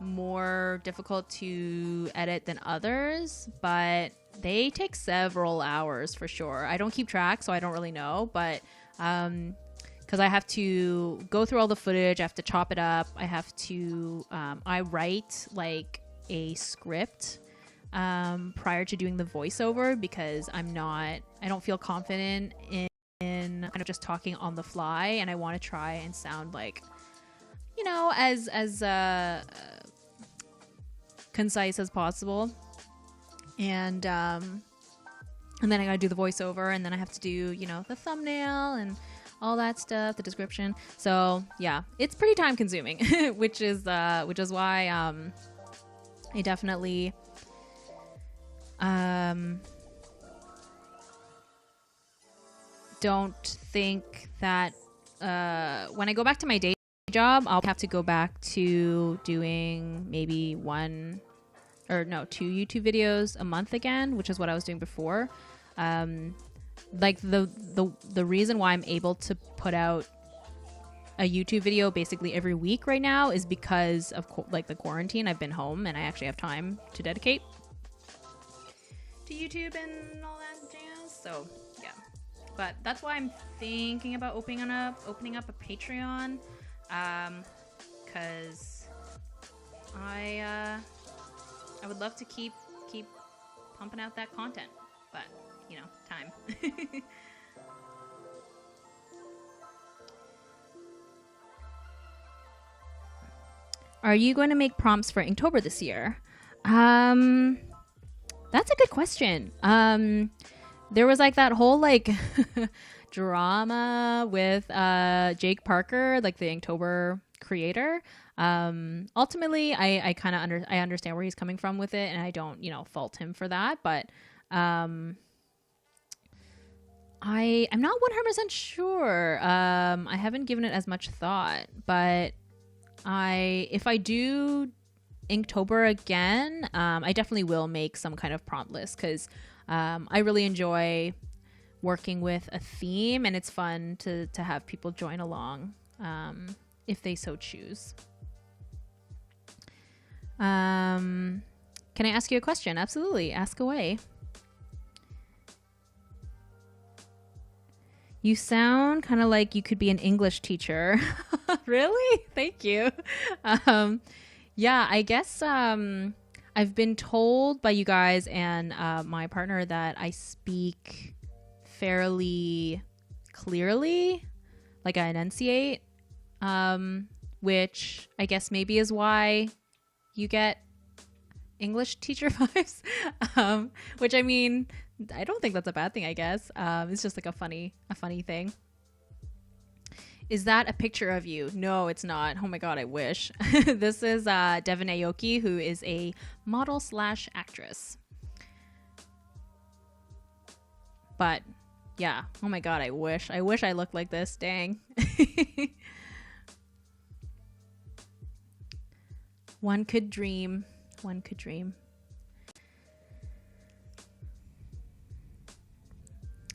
more difficult to edit than others, but they take several hours for sure. I don't keep track, so I don't really know, but because I have to go through all the footage, I have to chop it up, I have to I write like a script prior to doing the voiceover, because I don't feel confident in kind of just talking on the fly, and I want to try and sound like, you know, as concise as possible. And then I gotta do the voiceover, and then I have to do, you know, the thumbnail and all that stuff, the description. So yeah, it's pretty time consuming, which is why I definitely don't think that when I go back to my day job, I'll have to go back to doing maybe 2 YouTube videos a month again, which is what I was doing before. Like the reason why I'm able to put out a YouTube video basically every week right now is because of like the quarantine. I've been home and I actually have time to dedicate to YouTube and all that jazz. So yeah, but that's why I'm thinking about opening up a Patreon, because I would love to keep pumping out that content, but you know, time. Are you going to make prompts for Inktober this year? That's a good question. There was like that whole like drama with Jake Parker, like the Inktober creator. Ultimately, I kind of understand where he's coming from with it, and I don't, you know, fault him for that, but I'm not 100% sure. I haven't given it as much thought, but if I do Inktober again, I definitely will make some kind of prompt list, because I really enjoy working with a theme, and it's fun to have people join along if they so choose. Can I ask you a question? Absolutely. Ask away. You sound kind of like you could be an English teacher. Really? Thank you. Yeah, I guess I've been told by you guys and my partner that I speak fairly clearly, like I enunciate, which I guess maybe is why you get English teacher vibes. Which, I mean, I don't think that's a bad thing, I guess. It's just like a funny thing. Is that a picture of you? No, it's not. Oh my god, I wish. This is Devon Aoki, who is a model slash actress. But yeah, oh my god, I wish I looked like this. Dang. One could dream. One could dream.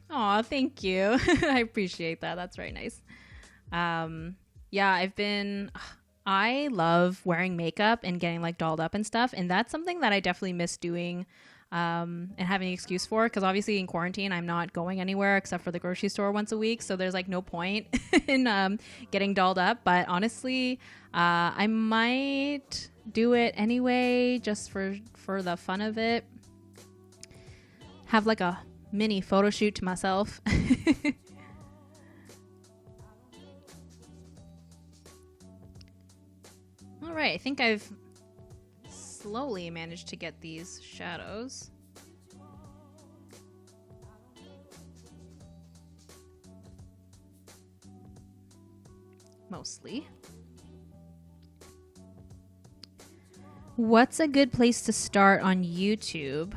Aw, thank you. I appreciate that. That's very nice. Yeah, I love wearing makeup and getting like dolled up and stuff. And that's something that I definitely miss doing and having an excuse for, because obviously in quarantine I'm not going anywhere except for the grocery store once a week, so there's like no point in getting dolled up. But honestly, I might do it anyway just for the fun of it. Have like a mini photo shoot to myself. All right, I think I've slowly managed to get these shadows. Mostly. What's a good place to start on YouTube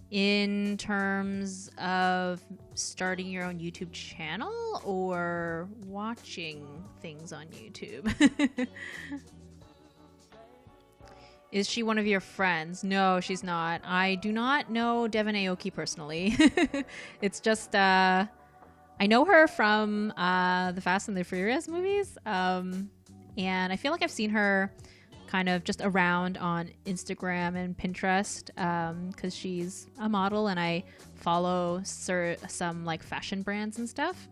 in terms of starting your own YouTube channel or watching things on YouTube? Is she one of your friends? No, she's not. I do not know Devon Aoki personally. It's just, I know her from the Fast and the Furious movies. And I feel like I've seen her kind of just around on Instagram and Pinterest because she's a model and I follow some like fashion brands and stuff.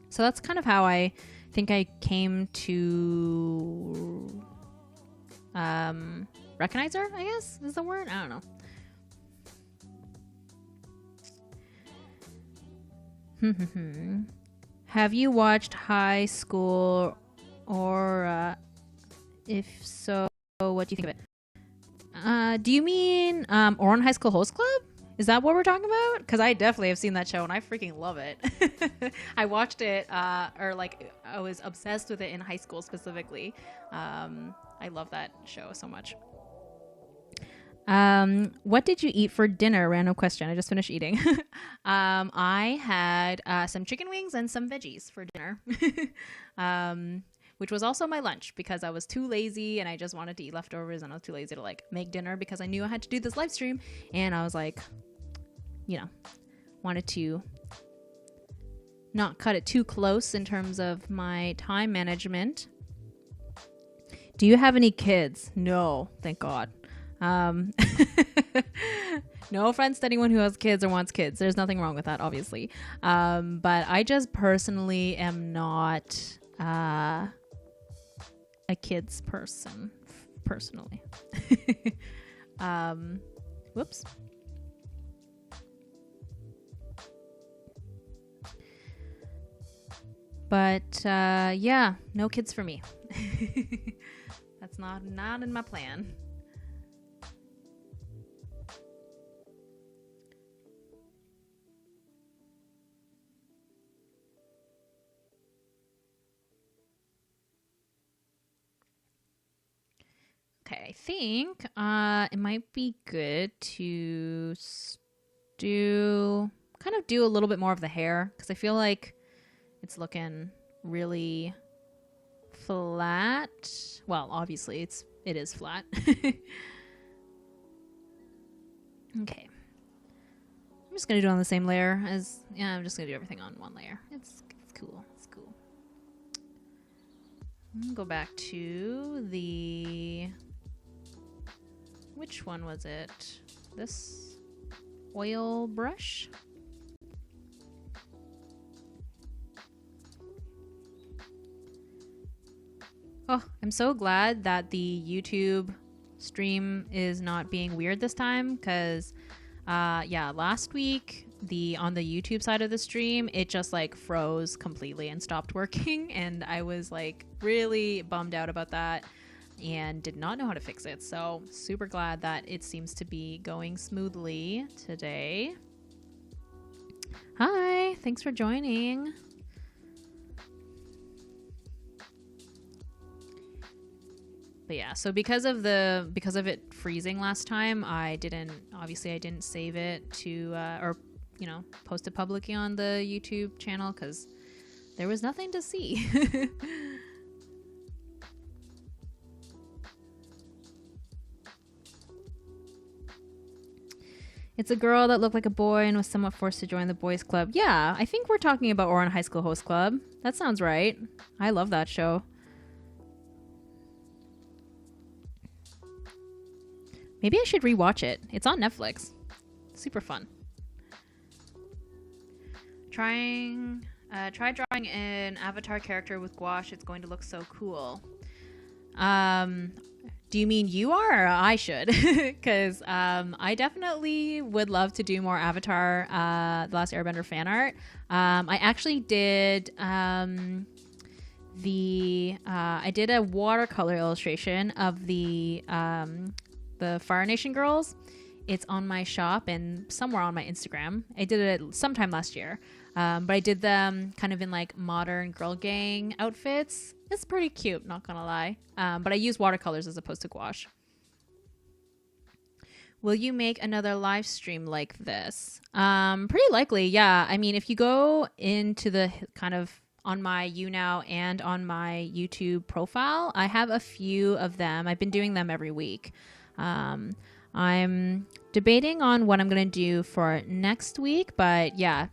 So that's kind of how I think I came to recognize her, I guess is the word. I don't know. Have you watched High School, or if so, what do you think of it? Do you mean Oran High School Host Club? Is that what we're talking about? Because I definitely have seen that show and I freaking love it. I watched it, or like I was obsessed with it in high school specifically. I love that show so much. What did you eat for dinner? Random question. I just finished eating. I had some chicken wings and some veggies for dinner. Which was also my lunch because I was too lazy and I just wanted to eat leftovers and I was too lazy to like make dinner because I knew I had to do this live stream and I was like, you know, wanted to not cut it too close in terms of my time management. Do you have any kids? No, thank God. No offense to anyone who has kids or wants kids. There's nothing wrong with that, obviously. But I just personally am not a kids person, personally. Whoops. But yeah, no kids for me. That's not in my plan. Okay, I think it might be good to do a little bit more of the hair because I feel like it's looking really flat. Well, obviously it is flat. Okay. I'm just gonna do it on the same layer as I'm just gonna do everything on one layer. It's cool. It's cool. Go back to the which one was it? This oil brush? Oh, I'm so glad that the YouTube stream is not being weird this time, because yeah, last week on the YouTube side of the stream, it just like froze completely and stopped working, and I was like really bummed out about that and did not know how to fix it. So super glad that it seems to be going smoothly today. Hi, thanks for joining. But yeah, so because of it freezing last time, I didn't save it to or you know, post it publicly on the YouTube channel because there was nothing to see. It's a girl that looked like a boy and was somewhat forced to join the boys club. Yeah, I think we're talking about Ouran High School Host Club. That sounds right. I love that show. Maybe I should rewatch it. It's on Netflix. Super fun. Try drawing an avatar character with gouache. It's going to look so cool. Do you mean you are, or I should? Because I definitely would love to do more Avatar The Last Airbender fan art. I actually did I did a watercolor illustration of the Fire Nation girls. It's on my shop and somewhere on my Instagram. I did it sometime last year. But I did them kind of in like modern girl gang outfits. It's pretty cute, not gonna lie. But I use watercolors as opposed to gouache. Will you make another live stream like this? Pretty likely, yeah. I mean, if you go into the kind of on my YouNow and on my YouTube profile, I have a few of them. I've been doing them every week. I'm debating on what I'm gonna do for next week, but yeah,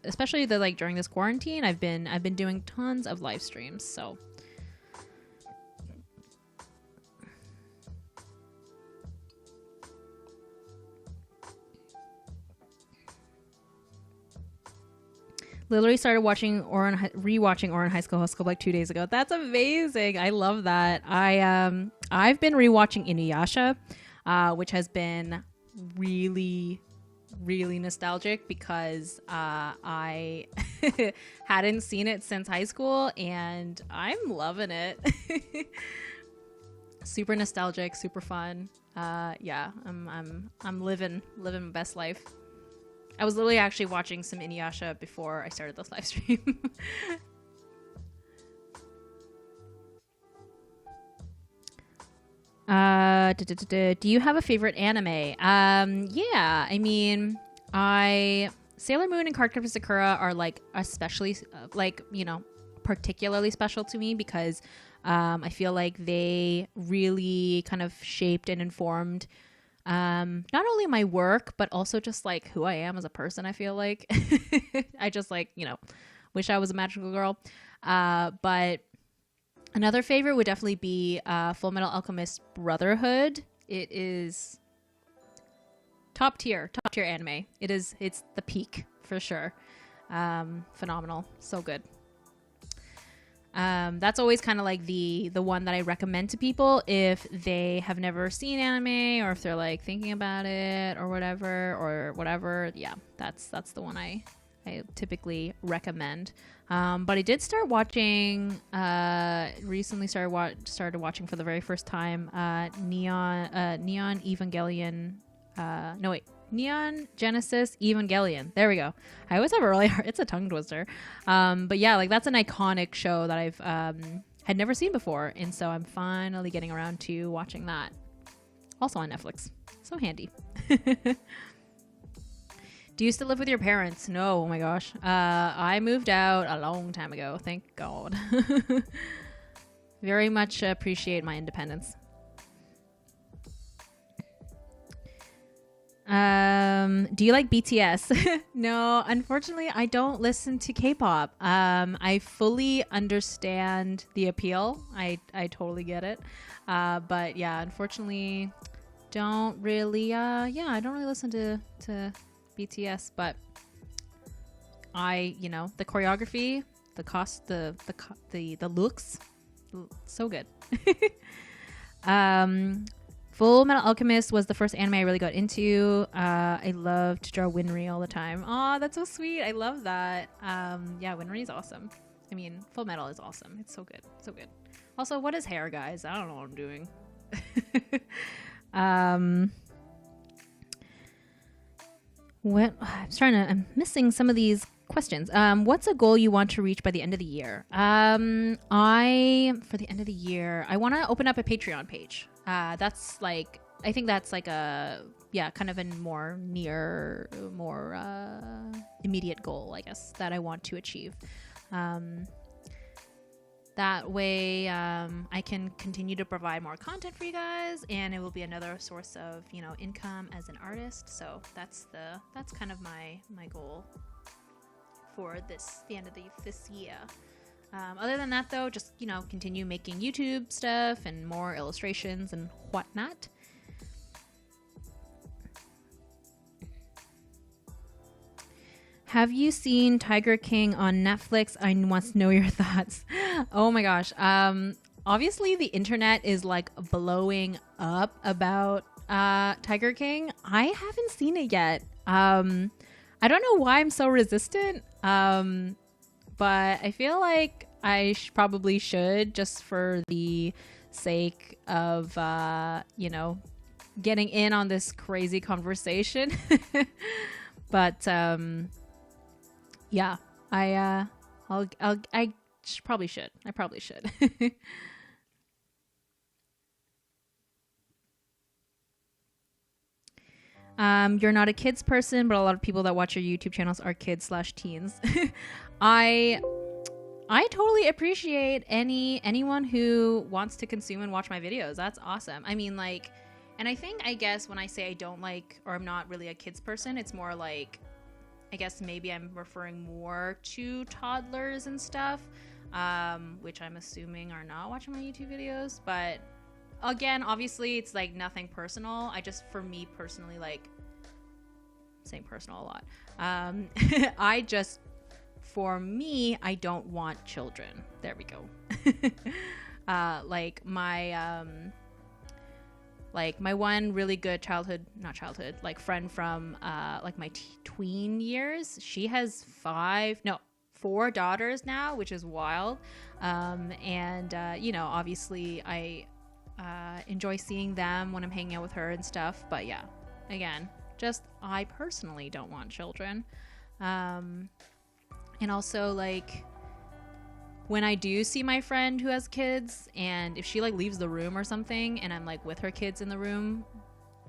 especially like during this quarantine, I've been doing tons of live streams. So literally started rewatching Ouran High School Host Club like 2 days ago. That's amazing. I love that. I've been rewatching Inuyasha, which has been really nostalgic because I hadn't seen it since high school and I'm loving it. Super nostalgic, super fun. Yeah, I'm living my best life. I was literally actually watching some Inuyasha before I started this live stream. Do you have a favorite anime? Yeah, I mean, Sailor Moon and Cardcaptor Sakura are like especially like, you know, particularly special to me because I feel like they really kind of shaped and informed not only my work but also just like who I am as a person. I feel like I just like, you know, wish I was a magical girl. But another favorite would definitely be Full Metal Alchemist Brotherhood. It is top tier anime. It's the peak for sure. Phenomenal, so good. That's always kind of like the one that I recommend to people if they have never seen anime or if they're like thinking about it or whatever. Yeah, that's the one I typically recommend. But I did start watching recently started watching for the very first time Neon Evangelion. Neon Genesis Evangelion. There we go. I always have a really hard, it's a tongue twister. But yeah, like that's an iconic show that I've had never seen before, and so I'm finally getting around to watching that. Also on Netflix. So handy. Do you still live with your parents? No, oh my gosh. I moved out a long time ago, thank God. Very much appreciate my independence. Do you like BTS? No, unfortunately, I don't listen to K-pop. I fully understand the appeal. I totally get it. But yeah, unfortunately, don't really I don't really listen to BTS, but the choreography, the cost, the looks, so good. Full Metal Alchemist was the first anime I really got into. I love to draw Winry all the time. Oh, that's so sweet. I love that. Yeah, Winry is awesome. I mean, Full Metal is awesome. It's so good. So good. Also, what is hair, guys? I don't know what I'm doing. I'm missing some of these questions. What's a goal you want to reach by the end of the year? For the end of the year, I want to open up a Patreon page. That's like, I think that's like a, kind of a more immediate goal, I guess, that I want to achieve. That way, I can continue to provide more content for you guys, and it will be another source of, income as an artist. So that's kind of my goal for the end of this year. Other than that, though, just continue making YouTube stuff and more illustrations and whatnot. Have you seen Tiger King on Netflix? I want to know your thoughts. Oh my gosh. Obviously the internet is like blowing up about Tiger King. I haven't seen it yet. I don't know why I'm so resistant. But I feel like I probably should, just for the sake of getting in on this crazy conversation. But yeah, I probably should. I probably should. You're not a kids person, but a lot of people that watch your YouTube channels are kids/teens. I totally appreciate anyone who wants to consume and watch my videos. That's awesome. I mean, like, and I guess when I say I don't like, or I'm not really a kids person, it's more like, I guess maybe I'm referring more to toddlers and stuff, which I'm assuming are not watching my YouTube videos. But again, obviously it's like nothing personal. For me personally, like, saying personal a lot. For me, I don't want children. There we go. Like my one really good friend from like my tween years. She has 4 daughters now, which is wild. Obviously I enjoy seeing them when I'm hanging out with her and stuff. But yeah, again, just I personally don't want children. And also, like, when I do see my friend who has kids, and if she like leaves the room or something and I'm like with her kids in the room,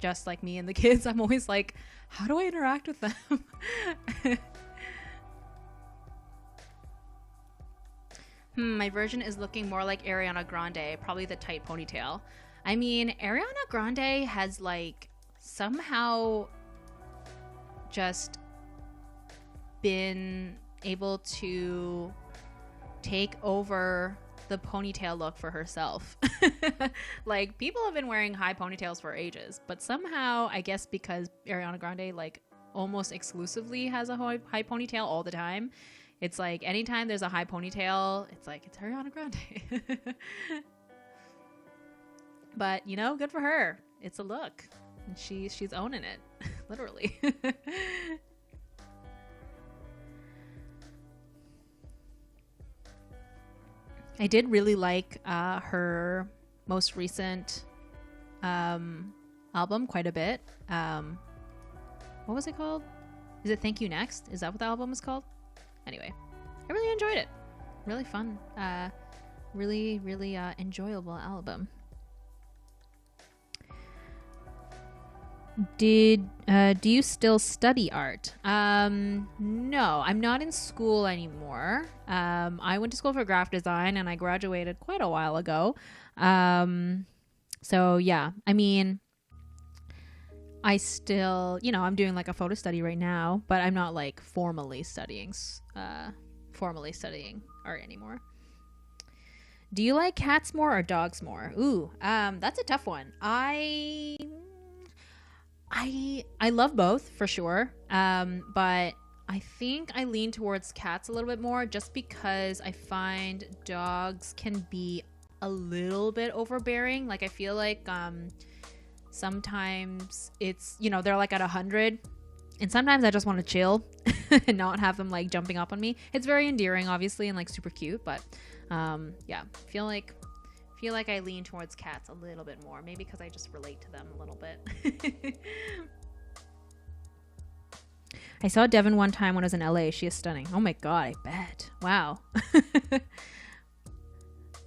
just like me and the kids, I'm always like, how do I interact with them? My version is looking more like Ariana Grande, probably the tight ponytail. I mean, Ariana Grande has like somehow just been able to take over the ponytail look for herself. Like, people have been wearing high ponytails for ages, but somehow, I guess because Ariana Grande like almost exclusively has a high ponytail all the time, it's like anytime there's a high ponytail, it's like it's Ariana Grande. But good for her. It's a look, and she's owning it. Literally. I did really like her most recent album quite a bit. What was it called? Is it Thank You Next? Is that what the album is called? Anyway, I really enjoyed it. Really fun. Really enjoyable album. Do you still study art? No, I'm not in school anymore. I went to school for graphic design and I graduated quite a while ago. So yeah, I mean, I still, I'm doing like a photo study right now, but I'm not like formally studying art anymore. Do you like cats more or dogs more? Ooh, that's a tough one. I love both for sure. But I think I lean towards cats a little bit more just because I find dogs can be a little bit overbearing. Like I feel like sometimes it's, you know, they're like at 100 and sometimes I just want to chill and not have them like jumping up on me. It's very endearing obviously and like super cute, but yeah, feel like I lean towards cats a little bit more, maybe because I just relate to them a little bit. I saw Devon one time when I was in LA. She is stunning. Oh my god, I bet. Wow.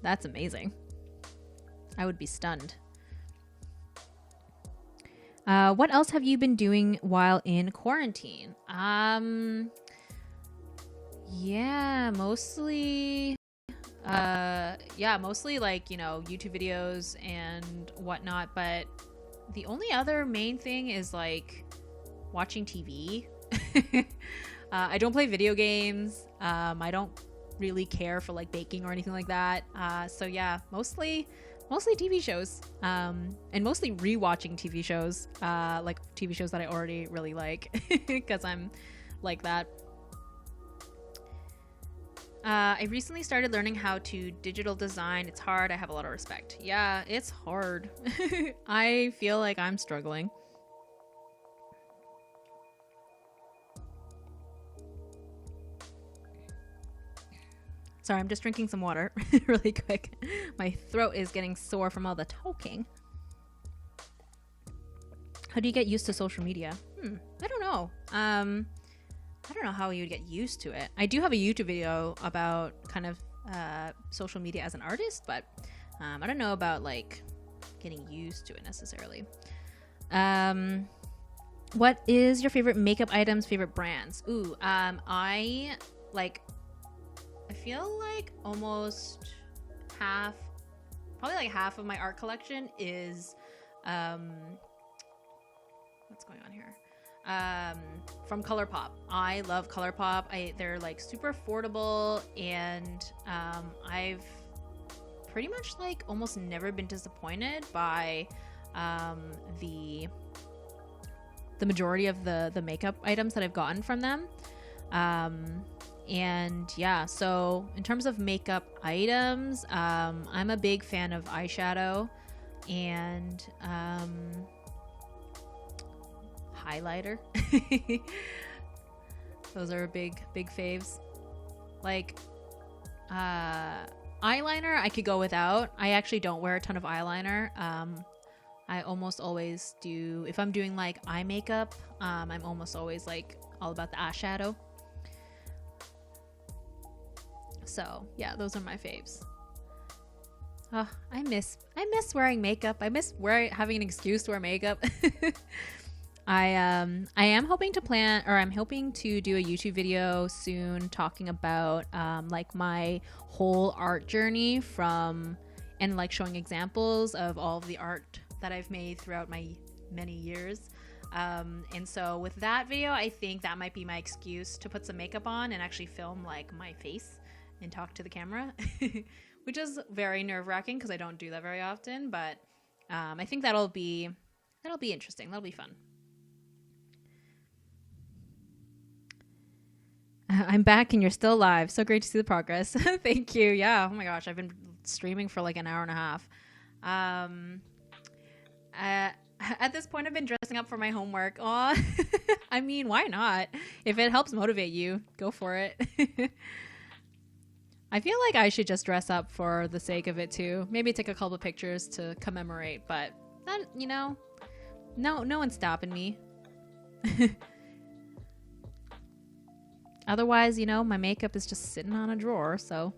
That's amazing. I would be stunned. What else have you been doing while in quarantine? Yeah, mostly like, you know, YouTube videos and whatnot, but the only other main thing is like watching TV. I don't play video games. I don't really care for like baking or anything like that. So yeah, mostly TV shows, and mostly rewatching TV shows, like TV shows that I already really like, because I'm like that. I recently started learning how to digital design. It's hard. I have a lot of respect. Yeah, it's hard. I feel like I'm struggling. Sorry, I'm just drinking some water really quick. My throat is getting sore from all the talking. How do you get used to social media? I don't know. I don't know how you would get used to it. I do have a YouTube video about kind of social media as an artist, but I don't know about like getting used to it necessarily. What is your favorite makeup items, favorite brands? Ooh, I feel like almost half, probably like half of my art collection is, what's going on here? From ColourPop. I love ColourPop. They're like super affordable, and I've pretty much like almost never been disappointed by the majority of the makeup items that I've gotten from them. And yeah, so in terms of makeup items, I'm a big fan of eyeshadow and highlighter. Those are big faves. Like eyeliner I could go without. I actually don't wear a ton of eyeliner. I almost always do, if I'm doing like eye makeup, I'm almost always like all about the eyeshadow. So yeah, those are my faves. Oh, I miss wearing makeup. I miss having an excuse to wear makeup. I am hoping to I'm hoping to do a YouTube video soon talking about like my whole art journey and like showing examples of all of the art that I've made throughout my many years. And so with that video, I think that might be my excuse to put some makeup on and actually film like my face and talk to the camera, which is very nerve-wracking because I don't do that very often, but I think that'll be interesting. That'll be fun. I'm back and you're still live. So great to see the progress. Thank you. Yeah. Oh my gosh. I've been streaming for like an hour and a half. At this point, I've been dressing up for my homework. Aw. I mean, why not? If it helps motivate you, go for it. I feel like I should just dress up for the sake of it too. Maybe take a couple of pictures to commemorate, but that, you know, no one's stopping me. Otherwise, you know, my makeup is just sitting on a drawer, so.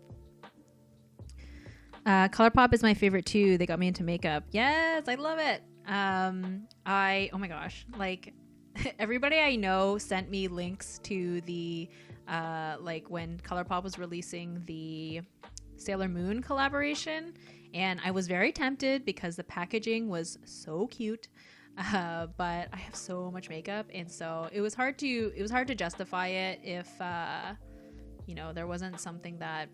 ColourPop is my favorite too. They got me into makeup. Yes, I love it. Oh my gosh, like everybody I know sent me links to the like when ColourPop was releasing the Sailor Moon collaboration, and I was very tempted because the packaging was so cute, but I have so much makeup, and so it was hard to justify it if you know, there wasn't something that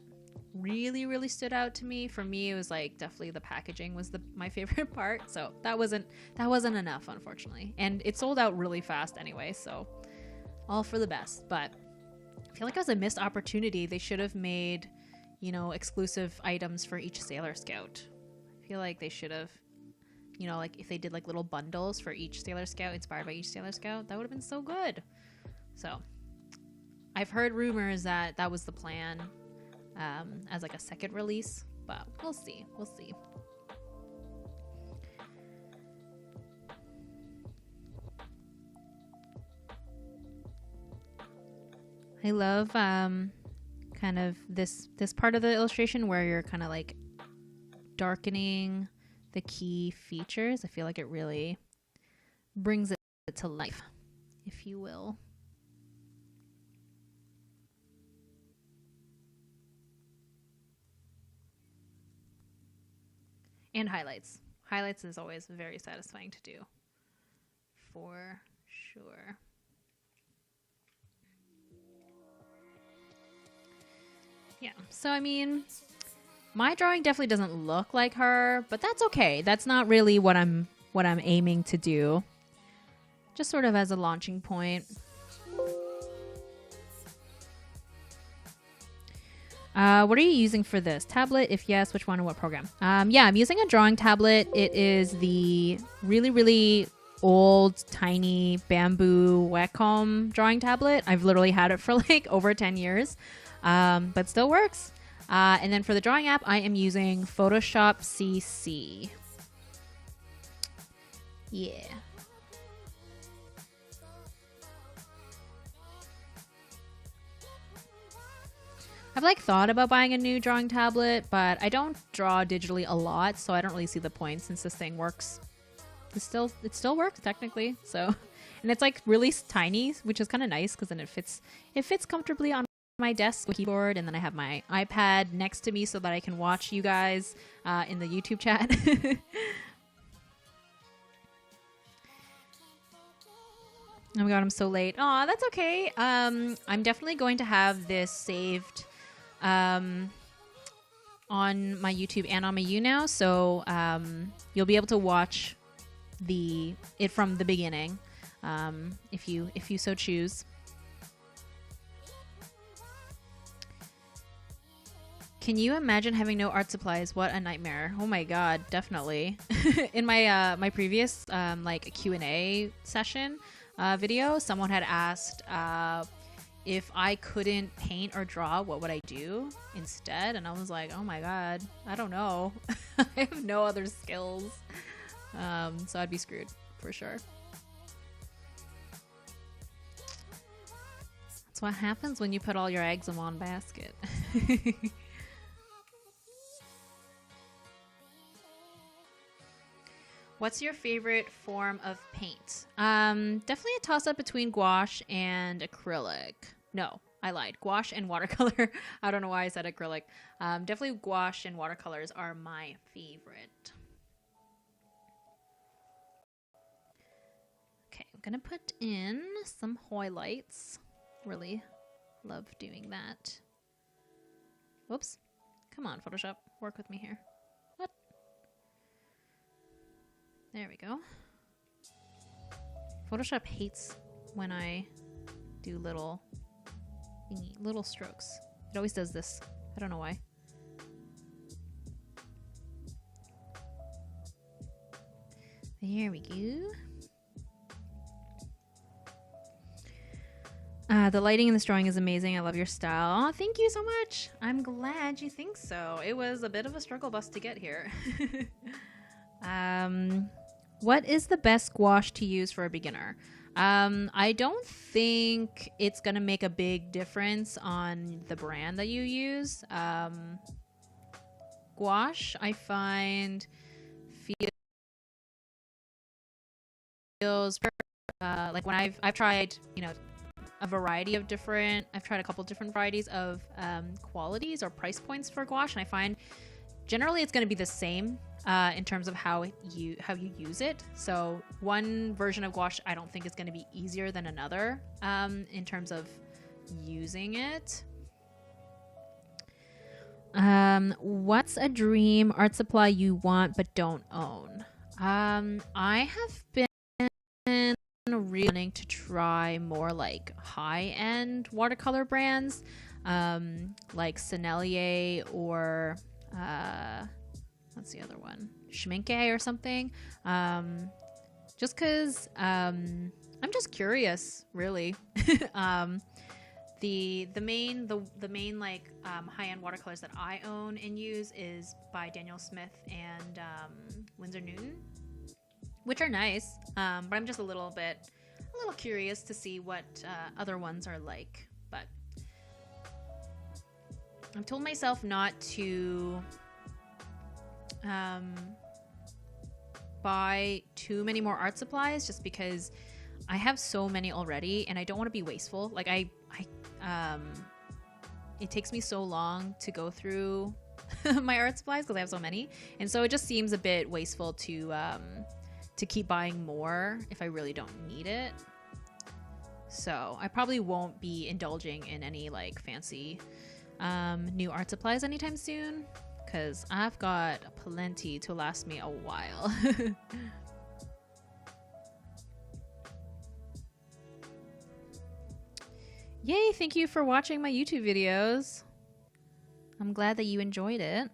really stood out to me. For me, it was like definitely the packaging was my favorite part. So that wasn't enough, unfortunately. And it sold out really fast anyway, so all for the best. But I feel like it was a missed opportunity. They should have made, you know, exclusive items for each Sailor Scout. I feel like they should have, you know, like if they did like little bundles for each Sailor Scout, inspired by each Sailor Scout, that would have been so good. So I've heard rumors that that was the plan, as like a second release, but we'll see. I love kind of this part of the illustration where you're kind of like darkening the key features. I feel like it really brings it to life, if you will. And highlights. Highlights is always very satisfying to do, for sure. Yeah, so I mean, my drawing definitely doesn't look like her, but that's okay. That's not really what I'm aiming to do. Just sort of as a launching point. What are you using for this? Tablet? If yes, which one and what program? Yeah, I'm using a drawing tablet. It is the really old, tiny bamboo Wacom drawing tablet. I've literally had it for like over 10 years, but still works. And then for the drawing app, I am using Photoshop CC. Yeah. I've like thought about buying a new drawing tablet, but I don't draw digitally a lot, so I don't really see the point since this thing works. It still works technically. So, and it's like really tiny, which is kind of nice because then it fits comfortably on my desk with keyboard, and then I have my iPad next to me so that I can watch you guys in the YouTube chat. Oh my god, I'm so late. Aw, that's okay. I'm definitely going to have this saved on my YouTube and on my YouNow, so you'll be able to watch it from the beginning, if you so choose. Can you imagine having no art supplies? What a nightmare. Oh my god, definitely. In my my previous like Q&A session video, someone had asked if I couldn't paint or draw, what would I do instead? And I was like, oh my god, I don't know. I have no other skills. So I'd be screwed for sure. That's what happens when you put all your eggs in one basket. What's your favorite form of paint? Definitely a toss-up between gouache and acrylic. No, I lied. Gouache and watercolor. I don't know why I said acrylic. Definitely gouache and watercolors are my favorite. Okay, I'm gonna put in some highlights. Really love doing that. Whoops. Come on, Photoshop. Work with me here. What? There we go. Photoshop hates when I do little strokes. It always does this. I don't know why. There we go. The lighting in this drawing is amazing. I love your style. Oh, thank you so much. I'm glad you think so. It was a bit of a struggle bus to get here. What is the best gouache to use for a beginner? I don't think it's gonna make a big difference on the brand that you use. Gouache, I find, feels like when I've tried, you know, a variety of different. I've tried a couple different varieties of qualities or price points for gouache, and I find generally it's going to be the same in terms of how you use it. So one version of gouache I don't think is going to be easier than another in terms of using it. What's a dream art supply you want but don't own? I have been really wanting to try more like high-end watercolor brands, like Sennelier or what's the other one? Schmincke or something. Just because I'm just curious, really. The main like high-end watercolors that I own and use is by Daniel Smith and Winsor Newton, which are nice. But I'm just a little curious to see what other ones are like. But I've told myself not to buy too many more art supplies, just because I have so many already and I don't want to be wasteful. Like it takes me so long to go through my art supplies because I have so many, and so it just seems a bit wasteful to keep buying more if I really don't need it. So I probably won't be indulging in any like fancy new art supplies anytime soon, because I've got plenty to last me a while. Yay, thank you for watching my YouTube videos. I'm glad that you enjoyed it.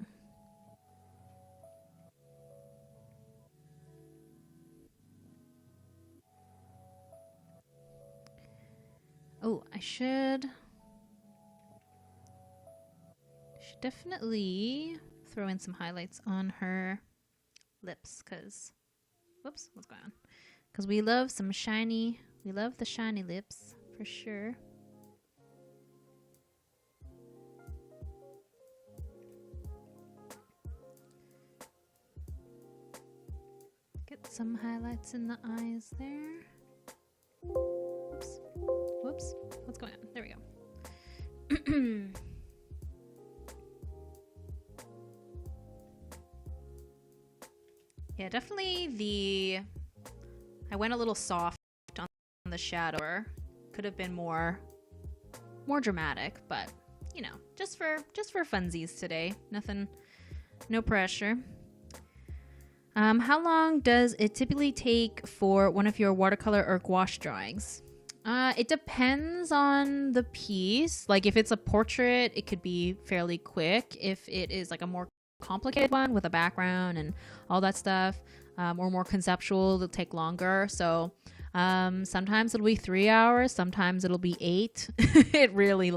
Oh, I should definitely throw in some highlights on her lips, because, whoops, what's going on? Because we love some shiny, we love the shiny lips for sure. Get some highlights in the eyes there. Whoops. Whoops. What's going on? There we go. Yeah, definitely I went a little soft on the shadow. Could have been more dramatic, but you know, just for funsies today. Nothing, no pressure. How long does it typically take for one of your watercolor or gouache drawings? It depends on the piece. Like if it's a portrait, it could be fairly quick. If it is like a more complicated one with a background and all that stuff, or more conceptual, it'll take longer. So sometimes it'll be 3 hours, sometimes it'll be 8. It really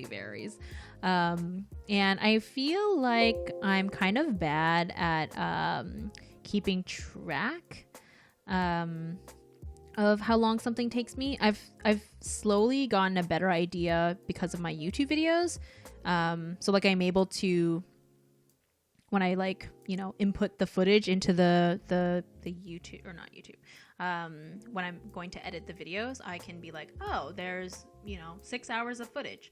varies. And I feel like I'm kind of bad at keeping track of how long something takes me. I've slowly gotten a better idea because of my YouTube videos. So like I'm able to, when I like, you know, input the footage into the YouTube, or not YouTube, when I'm going to edit the videos, I can be like, oh, there's, you know, 6 hours of footage.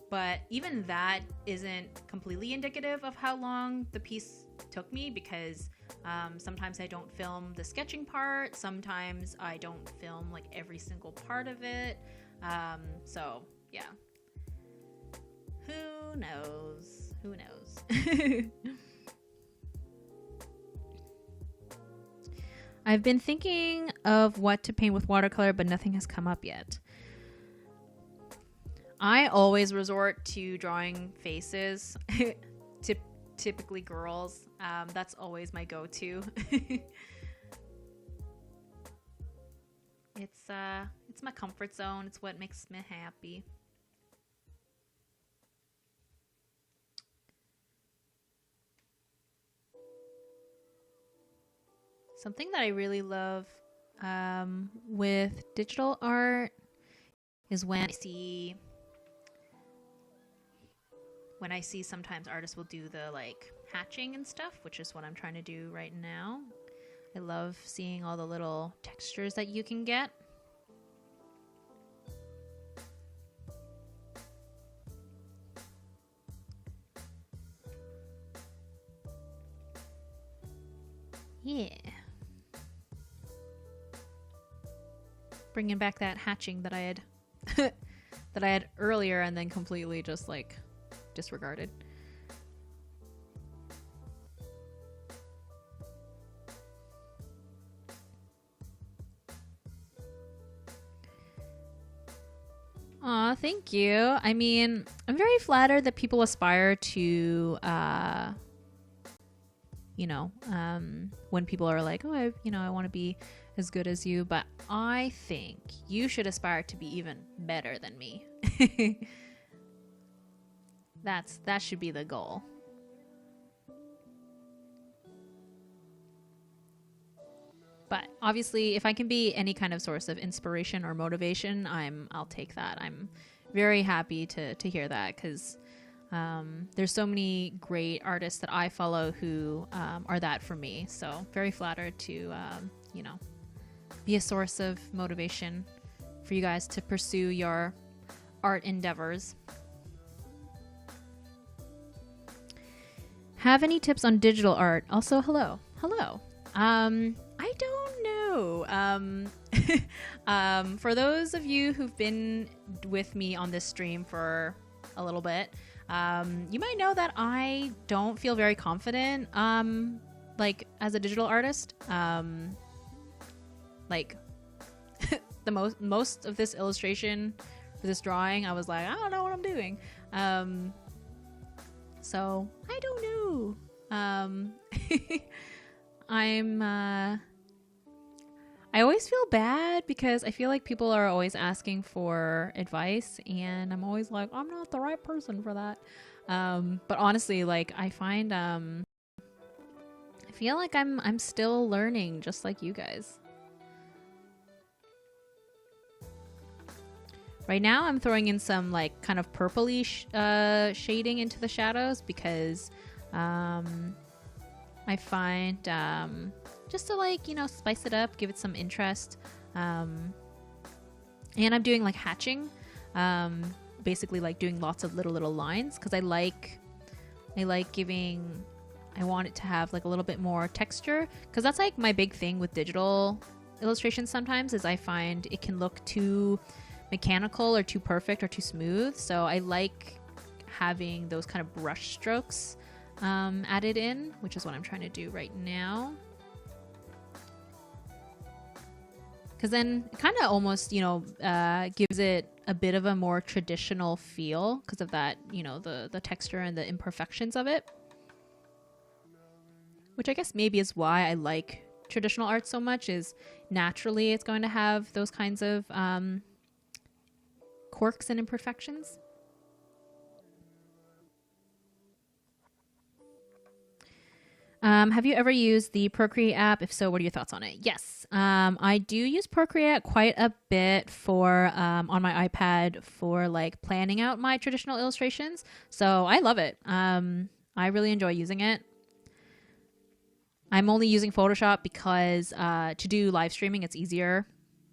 But even that isn't completely indicative of how long the piece took me, because sometimes I don't film the sketching part. Sometimes I don't film like every single part of it. So yeah, who knows? Who knows? I've been thinking of what to paint with watercolor, but nothing has come up yet. I always resort to drawing faces, typically girls. That's always my go-to. It's my comfort zone. It's what makes me happy. Something that I really love with digital art is when I see sometimes artists will do the like hatching and stuff, which is what I'm trying to do right now. I love seeing all the little textures that you can get. Yeah. Bringing back that hatching that I had that I had earlier, and then completely just like disregarded. Aw, thank you. I mean, I'm very flattered that people aspire to, when people are like, oh, I want to be as good as you, but I think you should aspire to be even better than me. That should be the goal. But obviously, if I can be any kind of source of inspiration or motivation, I'll take that. I'm very happy to hear that, because there's so many great artists that I follow who are that for me. So very flattered to be a source of motivation for you guys to pursue your art endeavors. Have any tips on digital art? Also, hello. I don't know. For those of you who've been with me on this stream for a little bit, you might know that I don't feel very confident, like as a digital artist. Like the most of this illustration for this drawing, I was like, I don't know what I'm doing. So I don't know. I always feel bad because I feel like people are always asking for advice, and I'm always like, I'm not the right person for that. But honestly, like I find, I feel like I'm still learning, just like you guys. Right now, I'm throwing in some like kind of purpley shading into the shadows because I find just to like, spice it up, give it some interest. And I'm doing like hatching, basically like doing lots of little lines because I want it to have like a little bit more texture, because that's like my big thing with digital illustrations sometimes is I find it can look too mechanical or too perfect or too smooth. So I like having those kind of brush strokes added in, which is what I'm trying to do right now. Because then it kind of almost, gives it a bit of a more traditional feel because of that, the texture and the imperfections of it. Which I guess maybe is why I like traditional art so much, is naturally it's going to have those kinds of quirks and imperfections. Have you ever used the Procreate app? If so, what are your thoughts on it? Yes, I do use Procreate quite a bit for on my iPad for like planning out my traditional illustrations. So I love it. I really enjoy using it. I'm only using Photoshop because to do live streaming, it's easier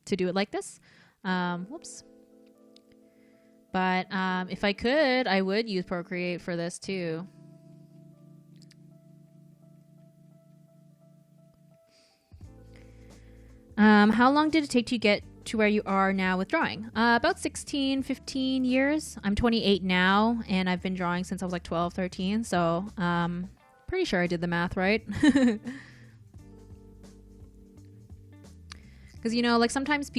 to do it like this. Whoops. But if I could, I would use Procreate for this too. How long did it take to get to where you are now with drawing? About 15 years. I'm 28 now, and I've been drawing since I was like 12, 13. So pretty sure I did the math right. Because, like sometimes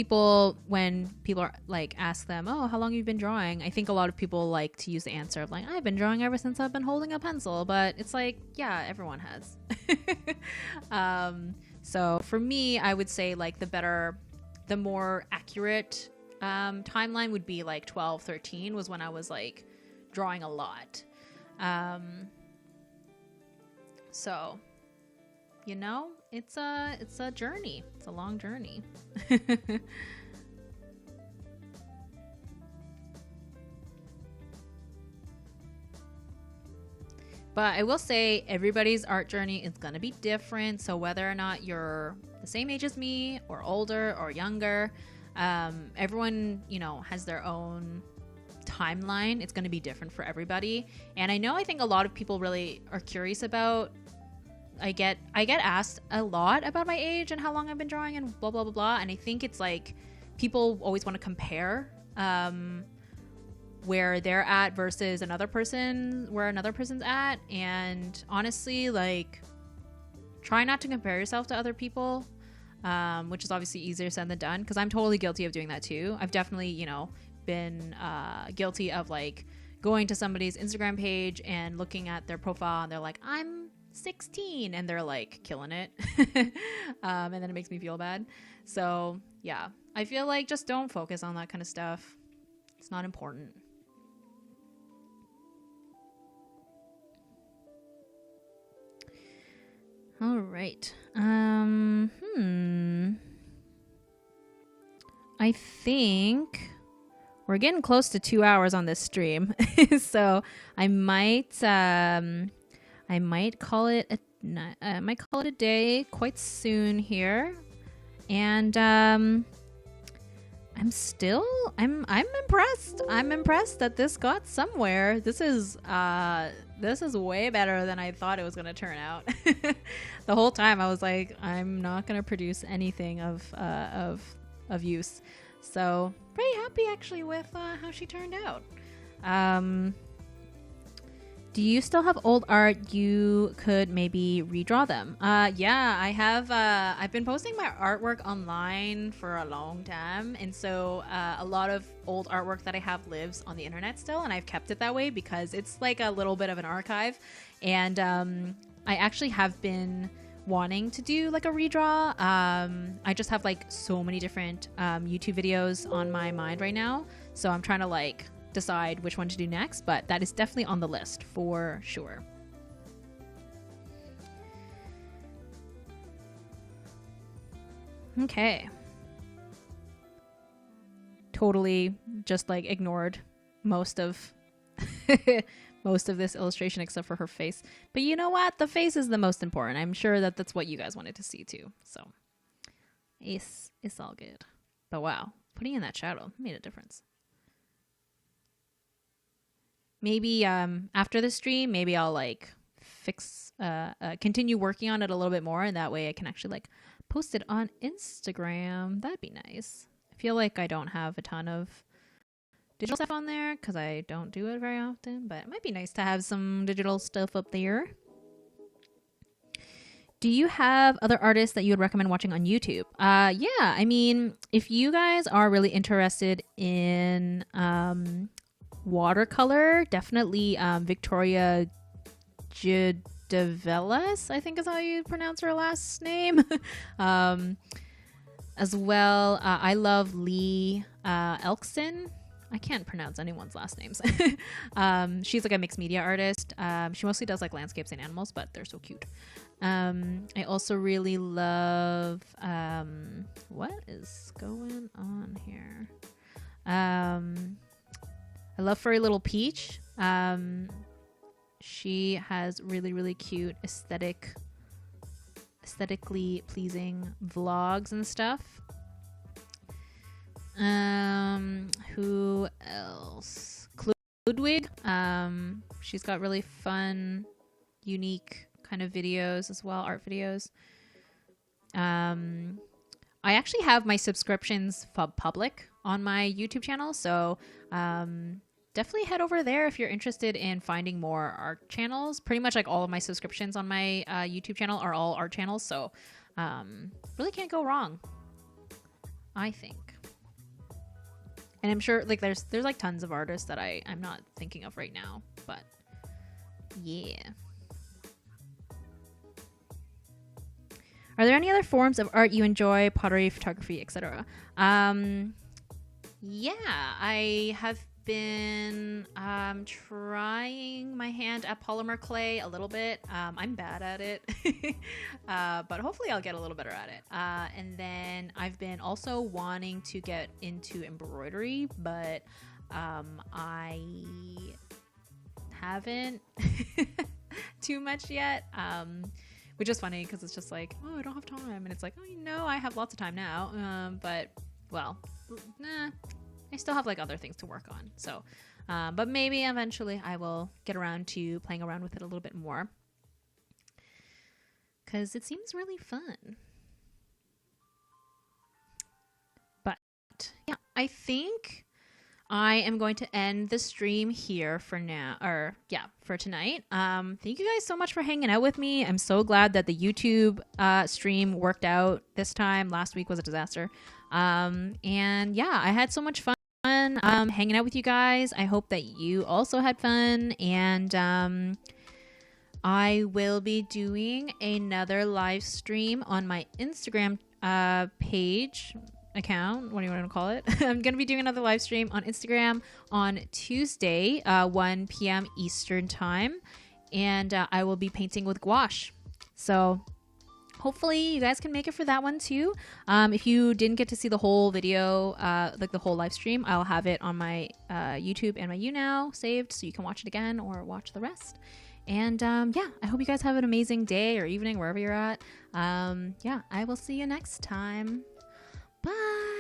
when people are like ask them, oh, how long have you been drawing? I think a lot of people like to use the answer of like, I've been drawing ever since I've been holding a pencil. But it's like, yeah, everyone has. So for me, I would say like the more accurate timeline would be like 12, 13 was when I was like drawing a lot. So, it's a journey. It's a long journey. But I will say everybody's art journey is going to be different. So whether or not you're the same age as me or older or younger, everyone, has their own timeline. It's going to be different for everybody. And I think a lot of people really are curious about, I get asked a lot about my age and how long I've been drawing and blah, blah, blah, blah. And I think it's like people always want to compare where they're at versus another person where another person's at. And honestly, like, try not to compare yourself to other people, which is obviously easier said than done, because I'm totally guilty of doing that too. I've definitely, you know, been guilty of like going to somebody's Instagram page and looking at their profile and they're like, I'm 16, and they're like killing it. And then it makes me feel bad. So yeah, I feel like just don't focus on that kind of stuff. It's not important. All right. I think we're getting close to 2 hours on this stream. So I might call it a day quite soon here. And I'm impressed. I'm impressed that this got somewhere. This is way better than I thought it was going to turn out. The whole time I was like, I'm not going to produce anything of use. So pretty happy actually with how she turned out. Do you still have old art you could maybe redraw them? Yeah, I have. I've been posting my artwork online for a long time. And so a lot of old artwork that I have lives on the internet still. And I've kept it that way because it's like a little bit of an archive. And I actually have been wanting to do like a redraw. I just have like so many different YouTube videos on my mind right now. So I'm trying to like decide which one to do next, but that is definitely on the list for sure. Okay. Totally just like ignored most of most of this illustration except for her face. But you know what? The face is the most important. I'm sure that that's what you guys wanted to see too. So it's all good. But wow, putting in that shadow made a difference. Maybe after the stream, maybe I'll like continue working on it a little bit more, and that way I can actually like post it on Instagram. That'd be nice. I feel like I don't have a ton of digital stuff on there because I don't do it very often, but it might be nice to have some digital stuff up there. Do you have other artists that you would recommend watching on YouTube? Yeah, I mean, if you guys are really interested in watercolor, definitely Victoria Judevelis, I think is how you pronounce her last name. As well, I love Lee Elkson. I can't pronounce anyone's last names. She's like a mixed media artist. She mostly does like landscapes and animals, but they're so cute. I also really love what is going on here? I love Furry Little Peach. She has really, really cute aesthetically pleasing vlogs and stuff. Who else? Ludwig. She's got really fun, unique kind of videos as well, art videos. I actually have my subscriptions public on my YouTube channel, so definitely head over there if you're interested in finding more art channels. Pretty much like all of my subscriptions on my YouTube channel are all art channels, so really can't go wrong, I think. And I'm sure like there's like tons of artists that I'm not thinking of right now, but yeah. Are there any other forms of art you enjoy? Pottery, photography, etc. Yeah, I have been trying my hand at polymer clay a little bit. I'm bad at it, but hopefully I'll get a little better at it. And then I've been also wanting to get into embroidery, but I haven't too much yet. Which is funny because it's just like, oh, I don't have time. And it's like, oh, you know, I have lots of time now. But, well, nah, I still have like other things to work on. So, but maybe eventually I will get around to playing around with it a little bit more. Because it seems really fun. But, yeah, I think I am going to end the stream here for now, or yeah, for tonight. Thank you guys so much for hanging out with me. I'm so glad that the YouTube stream worked out this time. Last week was a disaster. And yeah, I had so much fun hanging out with you guys. I hope that you also had fun. And I will be doing another live stream on my Instagram page. Account, what do you want to call it? I'm going to be doing another live stream on Instagram on Tuesday, 1 p.m. Eastern time, and I will be painting with gouache. So hopefully you guys can make it for that one too. If you didn't get to see the whole video, like the whole live stream, I'll have it on my YouTube and my YouNow saved, so you can watch it again or watch the rest. And yeah, I hope you guys have an amazing day or evening wherever you're at. Yeah, I will see you next time. Bye.